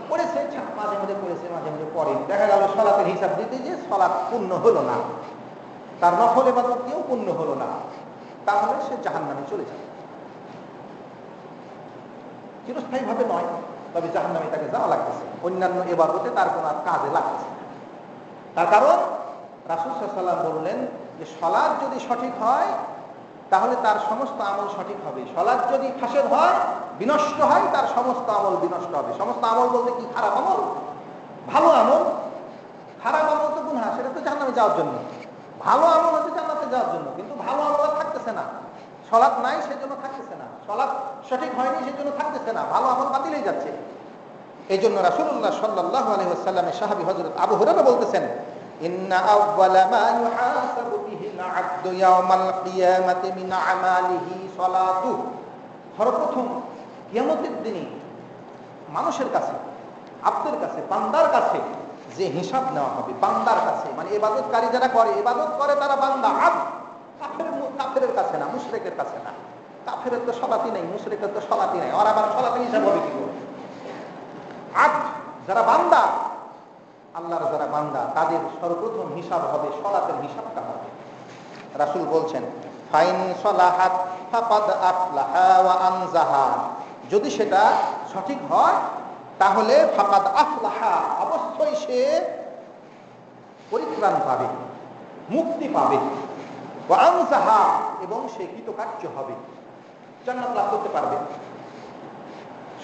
পড়েছে, মাঝে মাঝে পড়েছে, মাঝে মাঝে পড়েনি, দেখা গেল সালাতের হিসাব দিতে যে সালাত পূর্ণ হলো না, তার নফল ইবাদত দিয়েও পূর্ণ হলো না, তাহলে সে জাহান্নামে চলে যাবে। চিরস্থায়ী ভাবে নয়, তবে জাহান্নামে তাকে যাওয়া লাগতেছে, অন্যান্য ইবাদতে তার কোনো কাজে লাগতেছে। তার কারণ রাসূল সাল্লাল্লাহু আলাইহি ওয়াসাল্লাম বললেন যে সালাত যদি সঠিক হয় তাহলে তার সমস্ত আমল সঠিক হবে, সালাত যদি ফাসেদ হয়, বিনষ্ট হয়, তার সমস্ত আমল বিনষ্ট হবে। সমস্ত আমল বলতে কি? খারাপ আমল, ভালো আমল। খারাপ আমল তো গুনাহ, সেটা তো জাহান্নামে যাওয়ার জন্য, ভালো আমল হচ্ছে জান্নাতে যাওয়ার জন্য, কিন্তু ভালো আমল থাকতেছে না, সালাত নাই সেজন্য থাকতেছে না, সালাত সঠিক হয়নি সেজন্য থাকতেছে না, ভালো আমল বাতিল হয়ে যাচ্ছে। এই জন্য রাসূলুল্লাহ সাল্লাল্লাহু আলাইহি ওয়াসাল্লামের সাহাবী হযরত আবু হুরায়রা বলতেছেন, ইন্না আউওয়ালা মা ইউহাসাবু বিহিল আবদু ইয়াওমাল কিয়ামাতি মিন আমালিহি সালাতু, সর্বপ্রথম কিয়ামতের দিনে মানুষের কাছে, আব্দের কাছে, বান্দার কাছে যে হিসাব নেওয়া হবে, বান্দার কাছে, মানে ইবাদতকারী যারা করে, ইবাদত করে তারা বান্দা, আব্দ। কাফেরের কাছে না, মুশরিকের কাছে না, কাফেরের তো সালাতই নাই, মুশরিকের তো সালাতই নাই, আর আবার সালাতের হিসাব হবে কি করে? আব্দ যারা বান্দা, আল্লাহর যারা বান্দা, তাদের সর্বপ্রথম হিসাব হবে, সালাতের হিসাবটা হবে। রাসূল বলছেন, ফাইন সালাহাত ফাকাদ আফলাহা ওয়া আনজাহা, যদি সেটা সঠিক হয় তাহলে ফাকাদ আফলাহা, অবশ্যই সে পরিত্রাণ পাবে, মুক্তি পাবে, ওয়া আনজাহা, এবং সে কৃতকার্য হবে, জান্নাত লাভ করতে পারবে।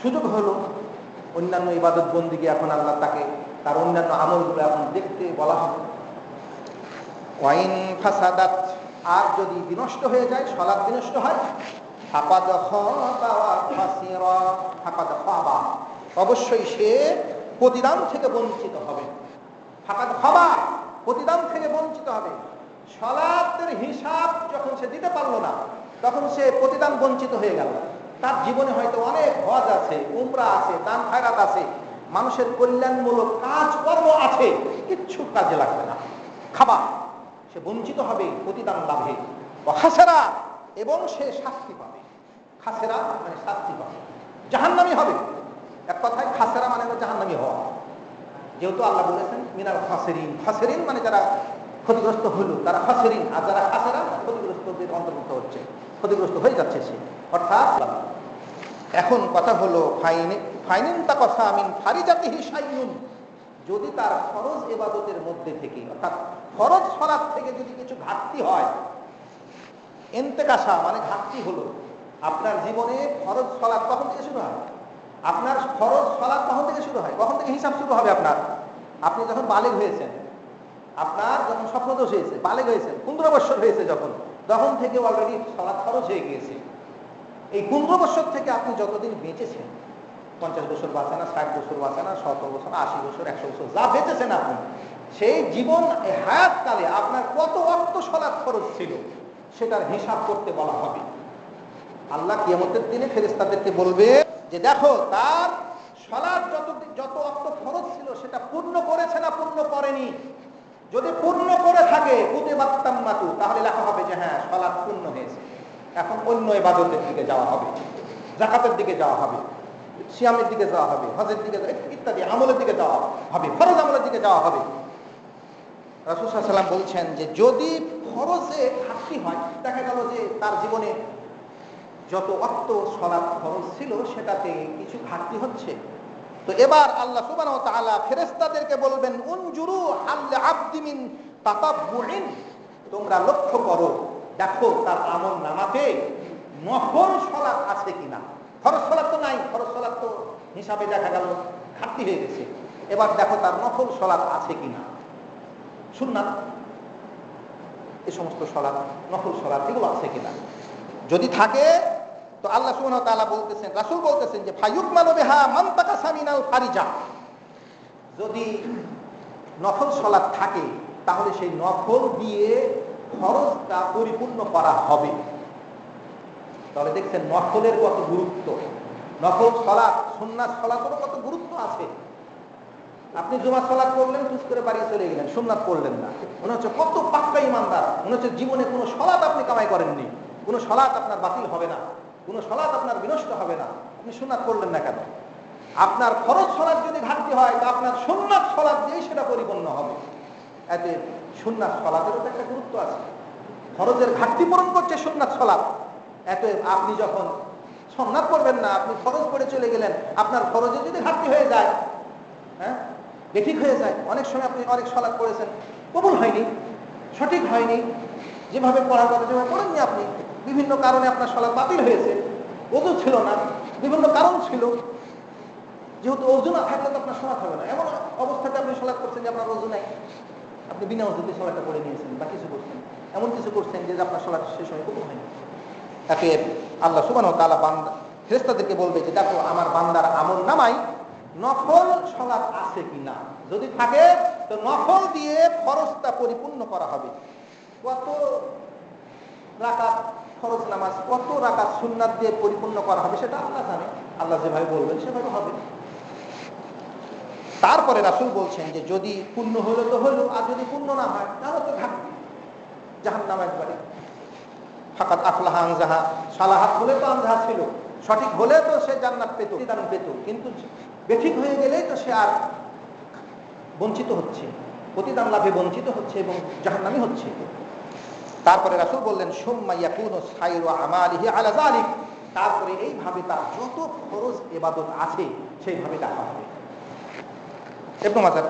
সুযোগ হলো অন্যান্য ইবাদত বন্দিকে এখন আল্লাহ তাকে তার অন্যান্য আমলগুলো এখন দেখতে বলা হবে। ওয়াইন ফাসাদাত, আর যদি বিনষ্ট হয়ে যায়, সালাত বিনষ্ট হয়, ফাকাদ খাবা ওয়া খাসিরা, ফাকাদ খাবা, অবশ্যই সে প্রতিদান থেকে বঞ্চিত হবে। ফাকাদ খাবা, প্রতিদান থেকে বঞ্চিত হবে। সালাতের হিসাব যখন সে দিতে পারলো না, তখন সে প্রতিদান বঞ্চিত হয়ে গেল। তার জীবনে হয়তো অনেক হজ আছে, উমরা আছে, দান খায়রাত আছে, মানুষের কল্যাণমূলক কাজকর্ম আছে, কিচ্ছু কাজে লাগবে না। খাবার, সে বঞ্চিত হবে প্রতিদান লাভে, খাসেরা, এবং সে শাস্তি পাবে। খাসেরা মানে শাস্তি পাবে, জাহান্নামী হবে। এক কথায় খাসেরা মানে জাহান্নামী হওয়া, যেহেতু আল্লাহ বলেছেন মিনাল খাসিরিন। খাসিরিন মানে যারা ক্ষতিগ্রস্ত হলো তারা খাসিরিন, আর যারা খাসেরা ক্ষতিগ্রস্তদের অন্তর্ভুক্ত হচ্ছে, ক্ষতিগ্রস্ত হয়ে যাচ্ছে সে। অর্থাৎ এখন কথা হলো ফাইনিন তাকাসা মিন ফারিজাতিহি শাইউন, যদি তার ফরজ ইবাদতের মধ্যে থেকে অর্থাৎ ফরজ সালাত থেকে যদি কিছু ঘাটতি হয়, ইন্তেকাসা মানে ঘাটতি হলো। আপনার জীবনে ফরজ সালাত কখন থেকে শুরু হয়? আপনার ফরজ সালাত কখন থেকে শুরু হয়? কখন থেকে হিসাব শুরু হবে আপনার? আপনি যখন বালেগ হয়েছেন, আপনার যখন স্বপ্নদোষ হয়েছে, বালেগ হয়েছেন, 15 বছর হয়েছে তখন থেকে অলরেডি সালাত ফরজ হয়ে গিয়েছে। এই 15 বছর থেকে আপনি যতদিন বেঁচেছেন, 50 বছর বাঁচে না, 60 বছর বাঁচে না, 70 বছর, 80 বছর, 100 বছর যা বেঁচেছেন আপনি, সেই জীবন হায়াতকালে আপনার কত ওয়াক্ত সালাত ফরজ ছিল সেটার হিসাব করতে বলা হবে। আল্লাহ কিয়ামতের দিনে ফেরেশতাদেরকে বলবে যে দেখো তার সালাত যত ওয়াক্ত ফরজ ছিল সেটা পূর্ণ করেছে না পূর্ণ করেনি। যদি পূর্ণ করে থাকে কুতিবাত তাম্মাতু, তাহলে লেখা হবে যে হ্যাঁ সালাত পূর্ণ হয়েছে। এখন অন্য ইবাদতের দিকে যাওয়া হবে, যাকাতের দিকে যাওয়া হবে, সিয়ামের দিকে যাওয়া হবে, হজের দিকে ইত্যাদি আমলের দিকে যাওয়া হবে, ফরজ আমলের দিকে যাওয়া হবে। রাসূল সাল্লাল্লাহু আলাইহি ওয়াসাল্লাম বলছেন যে যদি ফরজে ঘাটতি হয়, দেখা গেল যে তার জীবনে যত ওয়াক্ত সালাত ফরজ ছিল সেটাতে কিছু ঘাটতি হচ্ছে, তো এবার আল্লাহ সুবহানাহু ওয়া তাআলা ফেরেশতাদেরকে বলবেন উনজুরু আল আবদি মিন তাতাব্বুইন, তোমরা লক্ষ্য করো দেখো তার আমল নামাতে নফল সালাত আছে কিনা। ফরজ সালাত তো নাই, ফরজ সালাত তো হিসাবে দেখা গেল ঘাটতি হয়ে গেছে। এবার দেখো তার নফল সালাত আছে কিনা, সুন্নাত এই সমস্ত সালাত, নফল সালাত এগুলো আছে কিনা। যদি থাকে তো আল্লাহ সুবহানাহু ওয়া তাআলা বলতেছেন, রাসূল বলতেছেন যে ফায়ুকমালু বিহা মান তাকাসা মিনাল ফারিজা, যদি নফল সালাত থাকে তাহলে সেই নফল দিয়ে ফরজটা পরিপূর্ণ করা হবে। তাহলে দেখছেন নফলের কত গুরুত্ব, নফল সালাত সুন্নাত সালাতেরও কত গুরুত্ব আছে। আপনি জুমার সালাত করলেন, টুস করে বাড়ি চলে গেলেন, সুন্নাত করলেন না, মনে হচ্ছে কত পাক্কা ইমানদার, মনে হচ্ছে জীবনে কোনো সালাত আপনি কামাই করেননি, কোনো সালাত আপনার বাতিল হবে না, কোনো সালাত আপনার বিনষ্ট হবে না, আপনি সুন্নাত করলেন না কেন? আপনার ফরজ সালাত যদি ঘাটতি হয় তা আপনার সুন্নাত সালাত দিয়েই সেটা পরিপূর্ণ হবে। এতে সুন্নাত সালাতেরও তো একটা গুরুত্ব আছে, ফরজের ঘাটতি পূরণ করছে সুন্নাত সালাত। এত আপনি যখন সুন্নাত করবেন না, আপনি ফরজ পড়ে চলে গেলেন, আপনার ফরজে যদি ঘাটতি হয়ে যায়, হ্যাঁ বেঠিক হয়ে যায়, অনেক সময় আপনি অনেক সালাত করেছেন কবুল হয়নি, সঠিক হয়নি, যেভাবে পড়ার কথা যেভাবে পড়েননি আপনি, বিভিন্ন কারণে আপনার সালাত বাতিল হয়েছে, ওযু ছিল না, বিভিন্ন কারণ ছিল, যেহেতু ওযু না থাকলে তো আপনার সালাত হবে না। এমন অবস্থাতে আপনি সালাত করছেন যে আপনার ওযু নাই, আপনি বিনা ওযুতে সালাতটা পড়ে নিয়েছেন বা কিছু করছেন, এমন কিছু করছেন যে আপনার সালাত শেষ হয়ে কবুল হয়নি। তাকে আল্লাহ সুবহানাহু ওয়া তাআলা বান্দা ফেরেশতাদেরকে বলবে যে দেখো আমার বান্দার আমল নামায় নফল সালাত আছে কিনা, যদি থাকে তো নফল দিয়ে ফরজটা পরিপূর্ণ করা হবে। কত রাকাত ফরজ নামাজ, কত রাকাত সুন্নাত দিয়ে পরিপূর্ণ করা হবে সেটা আল্লাহ জানে, আল্লাহ যেভাবে বলবেন সেভাবে হবে। তারপরে রাসূল বলছেন যে যদি পূর্ণ হলো তো হলো, আর যদি পূর্ণ না হয় তাহলে তো ঘাটতি, জাহান্নাম একবারে। ফাকাত আফলাহা আনজাহা, সালাহাত হলে তো আনজাহা ছিল, সঠিক হলে তো সে জান্নাত পেত, প্রতিদান পেত, কিন্তু বেঠিক হয়ে গেলেই তো সে আর বঞ্চিত হচ্ছে, প্রতিদান লাভে বঞ্চিত হচ্ছে এবং জাহান্নামী হচ্ছে। তারপরে রাসূল বললেন সুম্মা ইয়াকুনু সাইরু আমালিহি আলা যালিক, তারপরে এইভাবে তার যত ফরজ ইবাদত আছে সেইভাবে দেখা হবে। ইবনে মাজাহ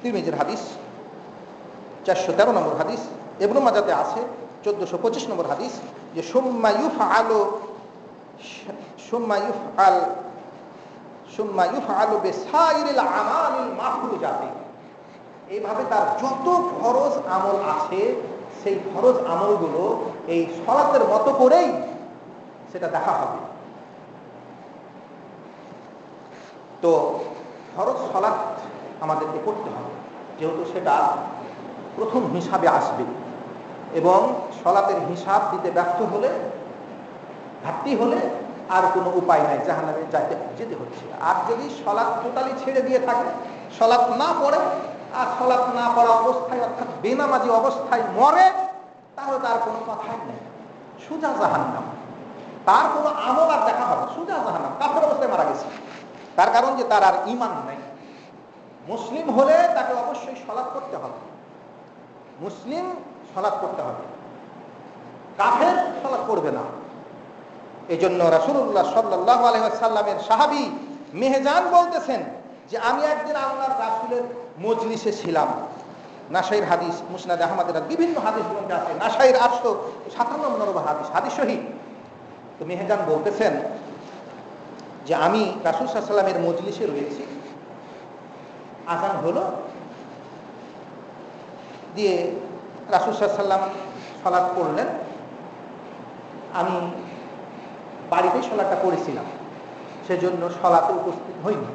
তিরমিজির হাদিস 413 নম্বর হাদিস, ইবনে মাজাহতে আছে 1425 নম্বর হাদিস, যে সুম্মা ইউফআলু বিসাইরিল আমালিল মাহফুজাতি, এইভাবে তার যত ফরজ আমল আছে সেই ফরজ আমলগুলো এই সালাতের মতো করেই সেটা দেখা হবে। তো ফরজ সালাত আমাদেরকে করতে হবে, যেহেতু সেটা প্রথম হিসাবে আসবে, এবং সালাতের হিসাব দিতে ব্যর্থ হলে, ঘাটতি হলে আর কোনো উপায় নাই, জাহান্নামে যেতে হচ্ছে। আর যদি সালাত টোটালি ছেড়ে দিয়ে থাকে, সালাত না পড়ে, আর সালাত না পড়া অবস্থায় অর্থাৎ বেনামাজি অবস্থায় মরে, তাহলে তার কোনো কথাই নেই, সোজা জাহান্নাম। তার কোনো আমল আর দেখা হবে, সোজা জাহান্নাম, কাফের অবস্থায় মারা গেছে। তার কারণ যে তার আর ঈমান নেই। মুসলিম হলে তাকে অবশ্যই সালাত করতে হবে, মুসলিম সালাত করতে হবে, কাফের সালাত করবে না। এই জন্য রাসূলুল্লাহ সাল্লাল্লাহু আলাইহি ওয়াসাল্লামের সাহাবী মেহজান বলতেছেন যে আমি একদিন আল্লাহর রাসূলের মজলিসে ছিলাম। নাসাইর হাদিস, মুসনাদ আহমদের বিভিন্ন হাদিস গ্রন্থে আছে, নাসাইর 857 নম্বর হাদিস, হাদিস সহিহ। তো মেহজান বলতেছেন যে আমি রাসূল সাল্লাল্লাহু আলাইহি ওয়াসাল্লামের মজলিসে রয়েছি, আযান হলো, দিয়ে রাসূল সাল্লাল্লাহু আলাইহি ওয়াসাল্লাম সালাত করলেন। আমি বাড়িতেই সালাতটা করেছিলাম, সেজন্য সালাতে উপস্থিত হইনি।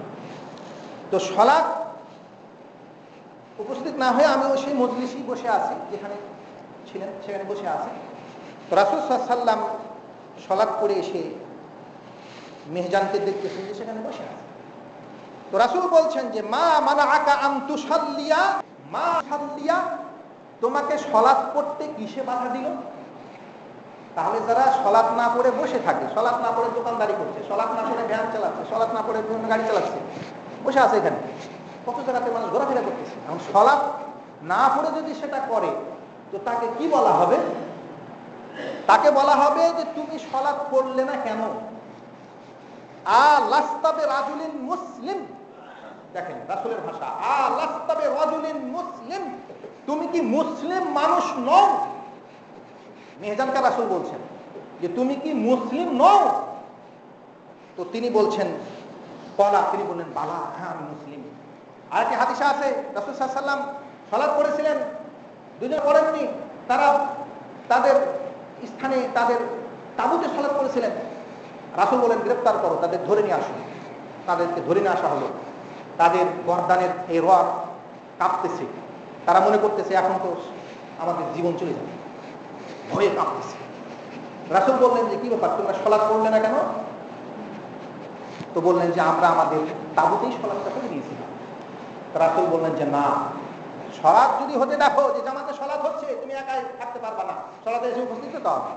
তো সালাত উপস্থিত না হয়ে আমি সেই মজলিসেই বসে আছি, যেখানে ছিলেন সেখানে বসে আছি। তো রাসূল সাল্লাল্লাহু আলাইহি ওয়াসাল্লাম সালাত করে এসে মেহজানকে দেখতেছেন যে সেখানে বসে আছে। তো রাসূল বলছেন যে মা মানাআকা আন তুসাল্লিয়া, মা সাল্লিয়া, তোমাকে সালাত পড়তে কিসে বাধা দিল? তাহলে যারা সালাত না পড়ে বসে থাকে, সালাত না পড়ে দোকানদারি করছে, সালাত না পড়ে ভ্যান চালাচ্ছে, সালাত না পড়ে বিভিন্ন গাড়ি চালাচ্ছে, বসে আছে এখানে, কত জায়গাতে মানুষ ঘোরাফেরা করতেছে। এখন সালাত না পড়ে যদি সেটা করে, তো তাকে কি বলা হবে? তাকে বলা হবে যে তুমি সালাত পড়লে না কেন? আলাস্তাবে রাজুলিন মুসলিম, দেখেন রাসূলের ভাষা, আলাস্তাবে রাজুলিন মুসলিম, তুমি কি মুসলিম মানুষ নও? মেহজানকে রাসূল বলছেন যে তুমি কি মুসলিম নও? তো তিনি বলছেন বলা, তিনি বললেন বালা, হ্যাঁ আমি মুসলিম। আর কি হাদিসে আছে রাসূল সাল্লাল্লাহু আলাইহি ওয়াসাল্লাম সালাত করেছিলেন, দুজন করেননি, তারা তাদের স্থানে তাদের তাঁবুতে সালাত করেছিলেন। রাসূল বলেন গ্রেফতার করো, তাদের ধরে নিয়ে আসো। তাদেরকে ধরে নিয়ে আসা হলো। তাদের গর্দানের এই রড কাঁপতেছে, তারা মনে করতেছে এখন তো আমাদের জীবন চলে যাবে, ভয়ে কাঁপতেছে। রাসূল বললেন যে কি ব্যাপার, তোমরা সালাত করলে না কেন? তো বললেন যে আমরা আমাদের তাঁবুতেই সালাতটা করে নিয়েছিলাম। রাসূল বললেন যে না, সালাত যদি হতে দেখো যে জামাতে সালাত হচ্ছে, তুমি একাই থাকতে পারবা না, সালাতে এসে উপস্থিত হতে হবে,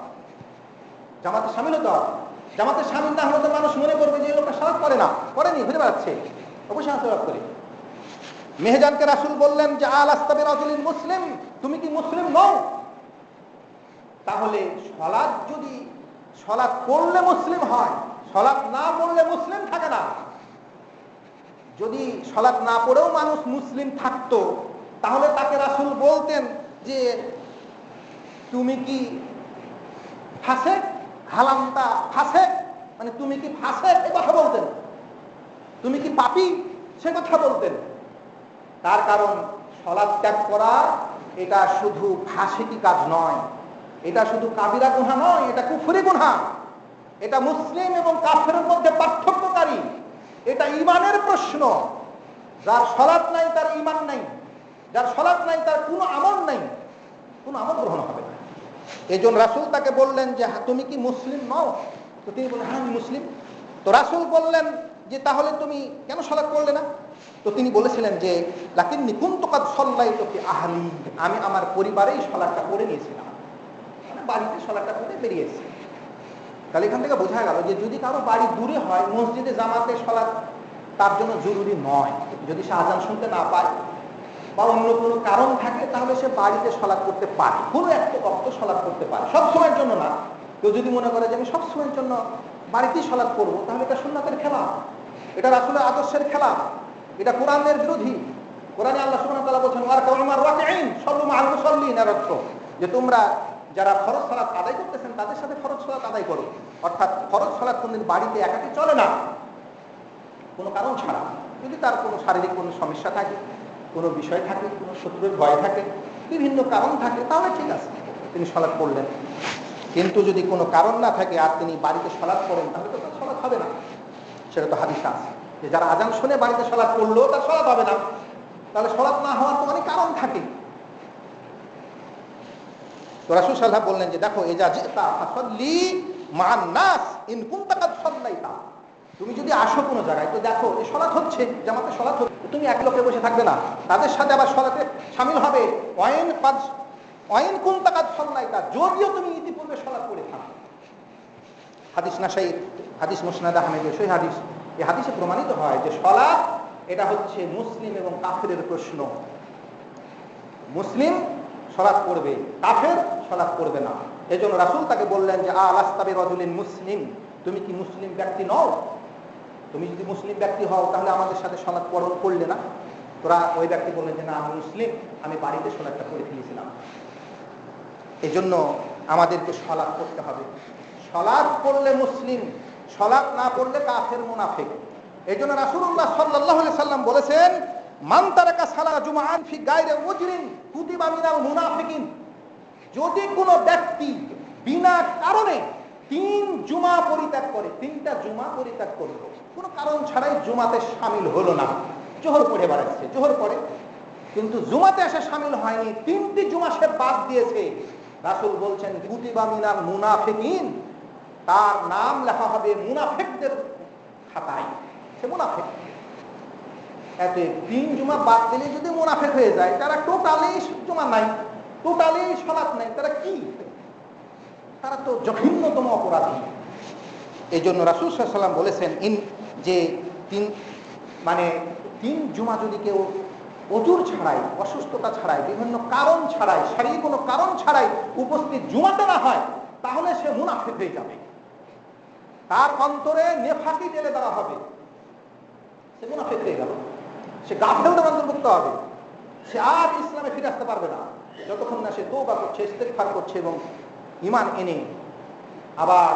জামাতে শামিল হতে হবে। জামাতে শামিল না হলে তো মানুষ মনে করবে যে এই লোকটা সালাত করে না, করেনি, ঘুরে বেড়াচ্ছে, অবশ্যই সালাত করে। মেহজানকে রাসূল বললেন যে আলাস্তাবে রাজুলিন মুসলিম, তুমি কি মুসলিম নও? তাহলে সালাত যদি সালাত পড়লে মুসলিম হয়, সালাত না পড়লে মুসলিম থাকে না। যদি সালাত না পড়েও মানুষ মুসলিম থাকতো, তাহলে তাকে রাসূল বলতেন যে তুমি কি ফাসেক, হালামতা ফাসেক, মানে তুমি কি ফাসেক, এই কথা বলতেন। তুমি কি পাপী, সে কথা বলতেন। তার কারণ সালাত ত্যাগ করা এটা শুধু ফাসিকি কাজ নয়, এটা শুধু কাবিরা গুনাহ নয়, এটা কুফরি গুনাহ, এটা মুসলিম এবং কাফেরের মধ্যে পার্থক্যকারী, এটা ঈমানের প্রশ্ন। যার সালাত নাই তার ঈমান নাই, যার সালাত নাই তার কোনো আমল নাই, কোনো আমল গ্রহণ হবে না। এজন্য রাসূল তাকে বললেন যে তুমি কি মুসলিম নও? তো তিনি বললেন হ্যাঁ আমি মুসলিম। তো রাসূল বললেন যে তাহলে তুমি কেন সালাত করলে না? তো তিনি বলেছিলেন যে লাকিন্নী কুনতু কাদ সাল্লাইতু ফি আহলি, আমি আমার পরিবারেই সালাতটা করে নিয়েছিলাম, মানে বাড়িতে সালাতটা করে বেরিয়েছি। তাহলে এখান থেকে বোঝা গেল যে যদি কারো বাড়ি দূরে হয়, মসজিদে জামাতে সালাত তার জন্য জরুরি নয়। যদি সে আযান শুনতে না পায় বা অন্য কোনো কারণ থাকে, তাহলে সে বাড়িতে সালাত করতে পারে, কোনো একটা ওয়াক্ত সালাত করতে পারে, সব সময়ের জন্য না। কেউ যদি মনে করে যে আমি সব সময়ের জন্য বাড়িতেই সালাত করবো, তাহলে এটা সুন্নাতের খেলাফ, এটা রাসূলের আদর্শের খেলাফ, এটা কোরআনের বিরোধী। কোরআনে আল্লাহ সুবহানাহু ওয়া তাআলা বলেছেন ওয়ারকাউ মা'আর রাকিঈন সাল্লু মা'আল মুসাল্লিন, এর অর্থ যে তোমরা যারা ফরজ সালাত আদায় করতেছেন তাদের সাথে ফরজ সালাত আদায় করো। অর্থাৎ ফরজ সালাত কোনদিন বাড়িতে একাকি চলে না, কোনো কারণ ছাড়া। যদি তার কোনো শারীরিক কোনো সমস্যা থাকে, কোনো বিষয় থাকে, কোনো শত্রুর ভয় থাকে, বিভিন্ন কারণ থাকে, তাহলে ঠিক আছে, তিনি সালাত পড়লেন। কিন্তু যদি কোনো কারণ না থাকে আর তিনি বাড়িতে সালাত পড়েন, তাহলে তো তার সালাত হবে না। সেটা তো হাদিসে আছে যে যারা আযান শুনে বাড়িতে সালাত পড়লো তার সালাত হবে না। তাহলে সালাত না হওয়ার তো অনেক কারণ থাকে। তো রাসূল সাল্লাল্লাহু আলাইহি ওয়াসাল্লাম বললেন যে দেখো, এজা জিতা ফাসাল্লি মা'আন নাস ইন কুনতা কাদ সাল্লাইতা, তুমি যদি আসো কোনো জায়গায় তো দেখো যে সলাৎ হচ্ছে, জামাতে সলাৎ হচ্ছে, তুমি এক লোকে বসে থাকবে না, তাদের সাথে আবার সলাতে শামিল হবে। ওয়াইন কুনতা কাদ সাল্লাইতা, যদিও তুমি ইতিপূর্বে সলাৎ করে থাকো। হাদিস নাসাই, হাদিস মুসনাদ আহমেদের সেই হাদিস। এই হাদিসে প্রমাণিত হয় যে সলাৎ এটা হচ্ছে মুসলিম এবং কাফেরের প্রশ্ন। মুসলিম সলাৎ করবে, কাফের সলাৎ করবে না। এই জন্য রাসূল তাকে বললেন যে আলাস্তাবি রাজুলিন মুসলিম, তুমি কি মুসলিম ব্যক্তি নও? তুমি যদি মুসলিম ব্যক্তি হও তাহলে আমাদের সাথে সলাৎ করলে না? তোরা ওই ব্যক্তি বললেন যে না, আমি মুসলিম, আমি বাড়িতে সলাৎটা করে ফেলেছিলাম। এই জন্য আমাদেরকে সলাৎ করতে হবে। সলাৎ করলে মুসলিম, সলাৎ না করলে কাফের মুনাফিক। এই জন্য রাসূলুল্লাহ সাল্লাল্লাহু আলাইহি সাল্লাম বলেছেন, মান তারাকা সালাত জুমআন ফি গায়রি উজরিন কুতিবা মিনাল মুনাফিকিন। যদি কোনো ব্যক্তি বিনা কারণে 3 জুমা পরিত্যাগ করে, 3টা জুমা পরিত্যাগ করলো, কোনো কারণ ছাড়াই জুমাতে শামিল হলো না, জোহর পড়ে বেড়াচ্ছে, জোহর পড়ে কিন্তু জুমাতে এসে শামিল হয়নি, 3টি জুমা সে বাদ দিয়েছে, রাসূল বলছেন কুতিবা মিনাল মুনাফিকিন, তার নাম লেখা হবে মুনাফিকদের খাতায়, সে মুনাফিক। এত 3 জুমা বাদ দিলে যদি মুনাফিক হয়ে যায়, তারা টোটালি জুমা নাই, টোটালি সালাত নাই, তারা কি? তারা তো জঘন্যতম অপরাধী। এই জন্য রাসূল সাল্লাল্লাহু আলাইহি ওয়াসাল্লাম বলেছেন যে 3 জুমা যদি কেউ ওযুর ছাড়াই, অসুস্থতা ছাড়াই, বিভিন্ন কারণ ছাড়াই, শারীরিক কোনো কারণ ছাড়াই উপস্থিত জুমাতে না হয়, তাহলে সে মুনাফিক হয়ে যাবে। তার অন্তরে নেফাকি ঢেলে দেওয়া হবে, সে মুনাফিক হয়ে গেল, সে কাফেরদের অন্তর্ভুক্ত হবে, সে আর ইসলামে ফিরে আসতে পারবে না যতক্ষণ না সে তওবা করছে, ইস্তেগফার করছে এবং ঈমান এনে আবার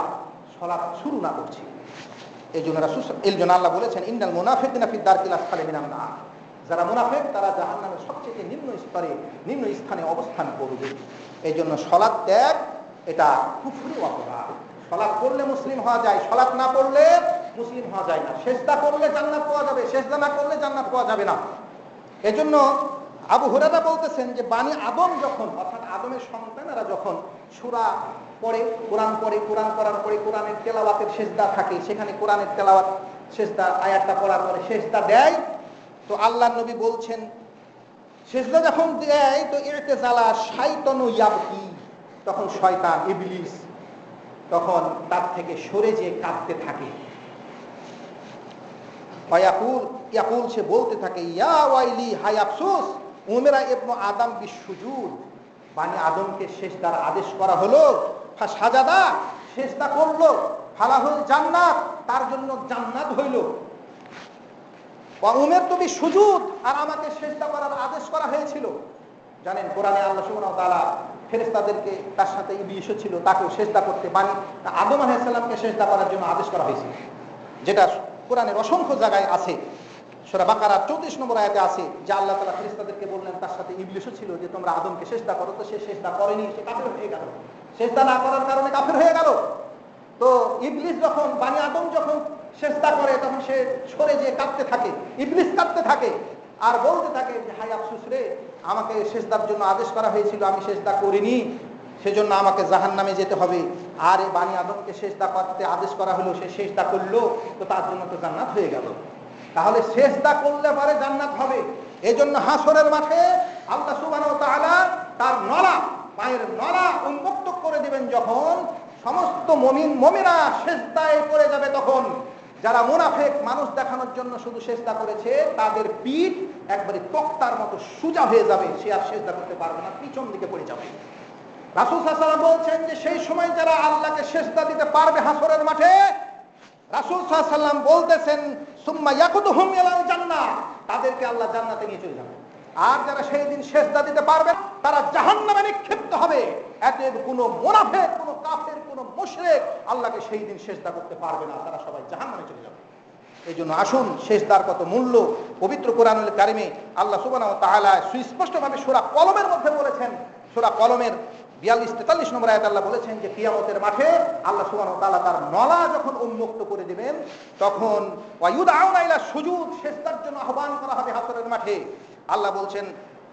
সালাত শুরু না করছে। এই জন্য আল্লাহ বলেছেন ইন্নাল মুনাফিকিনা ফি দারকিল আসফালি মিনান নার, যারা মুনাফিক তারা জাহান্নামের সবচেয়ে নিম্ন স্তরে, নিম্ন স্থানে অবস্থান করবে। এই জন্য সালাত ত্যাগ এটা কুফরি অপরাধ। সালাত করলে মুসলিম হওয়া যায়, সালাত না করলে মুসলিম হওয়া যায় না। সেজদা করলে জান্নাত পাওয়া যাবে, সেজদা না করলে জান্নাত পাওয়া যাবে না। এজন্য আবু হুরায়রা বলতেছেন যে বানি আদম যখন, অর্থাৎ আদমের সন্তানেরা যখন সূরা পড়ে, কোরআন পড়ে, কোরআন পড়ার পরে কোরআনের তেলাওয়াতের সেজদা থাকে, সেখানে কোরআনের তেলাওয়াত সেজদা আয়াতটা পড়ার পরে সেজদা দেয়, তো আল্লাহর নবী বলছেন সেজদা যখন দেয় তো ইরতিজালা শাইতানু ইয়াবকি, তখন শয়তান ইবলিস তখন তার থেকে সরে যে কাঁদতে থাকে। ইয়াকুল সে বলতে থাকে ইয়া ওয়াইলি, হায় আফসোস, উমেরা ইবনু আদম বিসুজুদ, বানি আদমকে সেজদার আদেশ করা হলো, ফাসাজাদা সেজদা করলো, ফালাহুল জান্নাত তার জন্য জান্নাত হইল, ওয়া উমিরতু বিসুজুদ আর আমাকে সেজদা করার আদেশ করা হয়েছিল। জানেন কোরআনে আল্লাহ সুবহানাহু ওয়া তাআলা ফেরেশতাদেরকে, তার সাথে ইবলিসও ছিল, তাকেও সেজদা করতে, বানি আদম আলাইহিস সালামকে সেজদা করার জন্য আদেশ করা হয়েছিল, যেটা কোরআনের অসংখ্য জায়গায় আছে। সূরা বাকারার 34 নম্বর আয়াতে আছে যে আল্লাহ তাআলা ফেরেশতাদেরকে বললেন, তার সাথে ইবলিসও ছিল, যে তোমরা আদমকে সেজদা করো, তো সে সেজদা করেনি, সে কাফের হয়ে গেল, সেজদা না করার কারণে কাফের হয়ে গেল। তো ইবলিস যখন, বানি আদম যখন সেজদা করে তখন সে সরে যে কাঁদতে থাকে, ইবলিস কাঁদতে থাকে আর বলতে থাকে যে হায় আফসোস রে, আমাকে সেজদার জন্য আদেশ করা হয়েছিল, আমি সেজদা করিনি, সেজন্য আমাকে জাহান্নামে যেতে হবে। আর এই বানি আদমকে সেজদা করতে আদেশ করা হলো, সে সেজদা করলো, তো তার জন্য তো জান্নাত হয়ে গেল। তাহলে সেজদা করলে পরে জান্নাত হবে। এই জন্য হাসরের মাঠে আল্লাহ সুবহানাহু ওয়া তাআলা তার নলা, পায়ের নলা উন্মুক্ত করে দিবেন, যখন সমস্ত মুমিনা সেজদায় পড়ে যাবে, তখন যারা মুনাফিক মানুষ দেখানোর জন্য শুধু সেজদা করেছে, তাদের পিঠ একবারে তক্তার মতো সোজা হয়ে যাবে, সে আর সেজদা করতে পারবে না, পিছন দিকে পড়ে যাবে। রাসূল সাল্লাল্লাহু আলাইহি ওয়াসাল্লাম বলছেন যে সেই সময় যারা আল্লাহকে সেজদা দিতে পারবে হাসরের মাঠে, রাসূল সাল্লাল্লাহু আলাইহি ওয়াসাল্লাম বলতেছেন সুম্মা ইয়াকুদুহুম ইলাল জান্নাহ, তাদেরকে আল্লাহ জান্নাতে নিয়ে চলে যাবে। আর যারা সেই দিন সেজদা দিতে পারবে তারা জাহান্নামে নিক্ষিপ্ত হবে। এতে কোনো মুনাফিক, কোনো কাফের, কোনো মুশরিক আল্লাহকে সেই দিন সেজদা করতে পারবে না, তারা সবাই জাহান্নামে চলে যাবে। এই জন্য আসুন, সেজদার কত মূল্য পবিত্র কোরআনুল কারিমে আল্লাহ সুবহানাহু ওয়া তাআলা সুস্পষ্টভাবে সূরা কলমের মধ্যে বলেছেন। সূরা কলমের 42-43 নম্বর আয়াতে আল্লাহ বলেছেন যে কিয়ামতের মাঠে আল্লাহ সুবহানাহু ওয়া তাআলা তার নলা যখন উন্মুক্ত করে দিবেন, তখন ওয়ায়ুদআউনা ইলা সুজুদ, সেজদার জন্য আহ্বান করা হবে হাসরের মাঠে। আল্লাহ বলছেন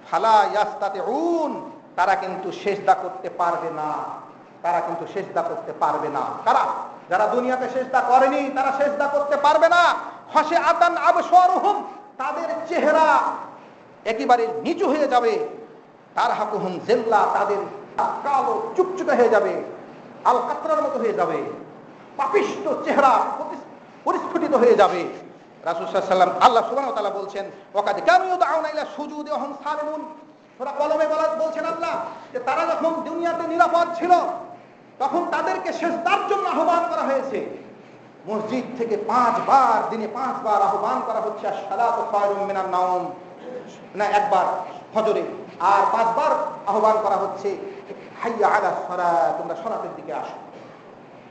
ফালা ইয়াস্তাতিউন, তারা কিন্তু সেজদা করতে পারবে না, তারা কিন্তু সেজদা করতে পারবে না। কারা? যারা দুনিয়াতে সেজদা করেনি তারা সেজদা করতে পারবে না। খাশিআতান আবসারুহুম, তাদের চেহারা একেবারে নিচু হয়ে যাবে। তারহাকুহুম যিল্লা, তাদের কালো চুকচুকে হয়ে যাবে, আল কাতরার মতো হয়ে যাবে, পাপিষ্ঠ চেহারা পরিস্ফুটিত হয়ে যাবে। রাসূল সাল্লাল্লাহু আলাইহি ওয়াসাল্লাম, আল্লাহ সুবহানাহু ওয়া তাআলা বলছেন ওয়াকাদ কানু ইয়াদউনা ইলা সুজুদি ওয়া হুম সালিমুন। সূরা কলমে বলছেন আল্লাহ যে তারা যখন দুনিয়াতে নিরাপদ ছিল তখন তাদেরকে সিজদার জন্য আহ্বান করা হয়েছে। মসজিদ থেকে 5 বার, দিনে 5 বার আহ্বান করা হচ্ছে আস-সালাতু খায়রুম মিনান নাওম, না একবার ফজরে, আর 5 বার আহ্বান করা হচ্ছে হাইয়া আলাস সালাত, তোমরা সালাতের দিকে আসো।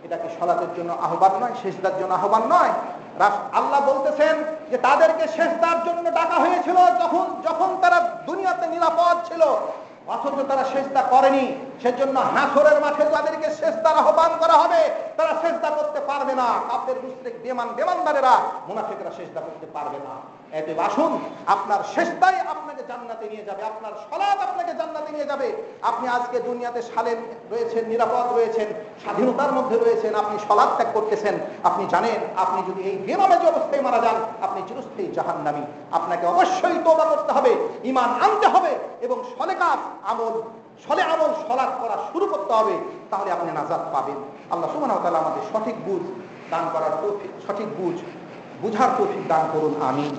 এটা কি সালাতের জন্য আহ্বান নয়, সিজদার জন্য আহ্বান নয়? আল্লাহ বলতেছেন যে তাদেরকে সিজদার জন্য ডাকা হয়েছিল যখন তারা দুনিয়াতে নিরাপদ ছিল, অথচ তারা সিজদা করেনি। সেজন্য হাসরের মাঠে তাদেরকে সিজদার আহ্বান করা হবে, তারা সিজদা করতে পারবে না। কাফের মুশরিক বেঈমানদারেরা, মুনাফিকরা সিজদা করতে পারবে না। এতে আসুন, আপনার সিজদাই আপনাকে জান্নাতে নিয়ে যাবে, আপনার সালাত আপনাকে জান্নাতে নিয়ে যাবে। আপনি আজকে দুনিয়াতে সালেম রয়েছেন, নিরাপদ রয়েছেন, স্বাধীনতার মধ্যে রয়েছেন, আপনি সালাত ত্যাগ করতেছেন। আপনি জানেন আপনি যদি এই বেনামাজি অবস্থায় মারা যান আপনি চিরস্থায়ী জাহান্নামী। আপনাকে অবশ্যই তওবা করতে হবে, ঈমান আনতে হবে এবং সলে আমল সালাত করা শুরু করতে হবে, তাহলে আপনি নাজাত পাবেন। আল্লাহ সুবহানাহু ওয়া তাআলা আমাদের সঠিক বুঝ দান করার তৌফিক, সঠিক বুঝার তৌফিক দান করুন। আমিন।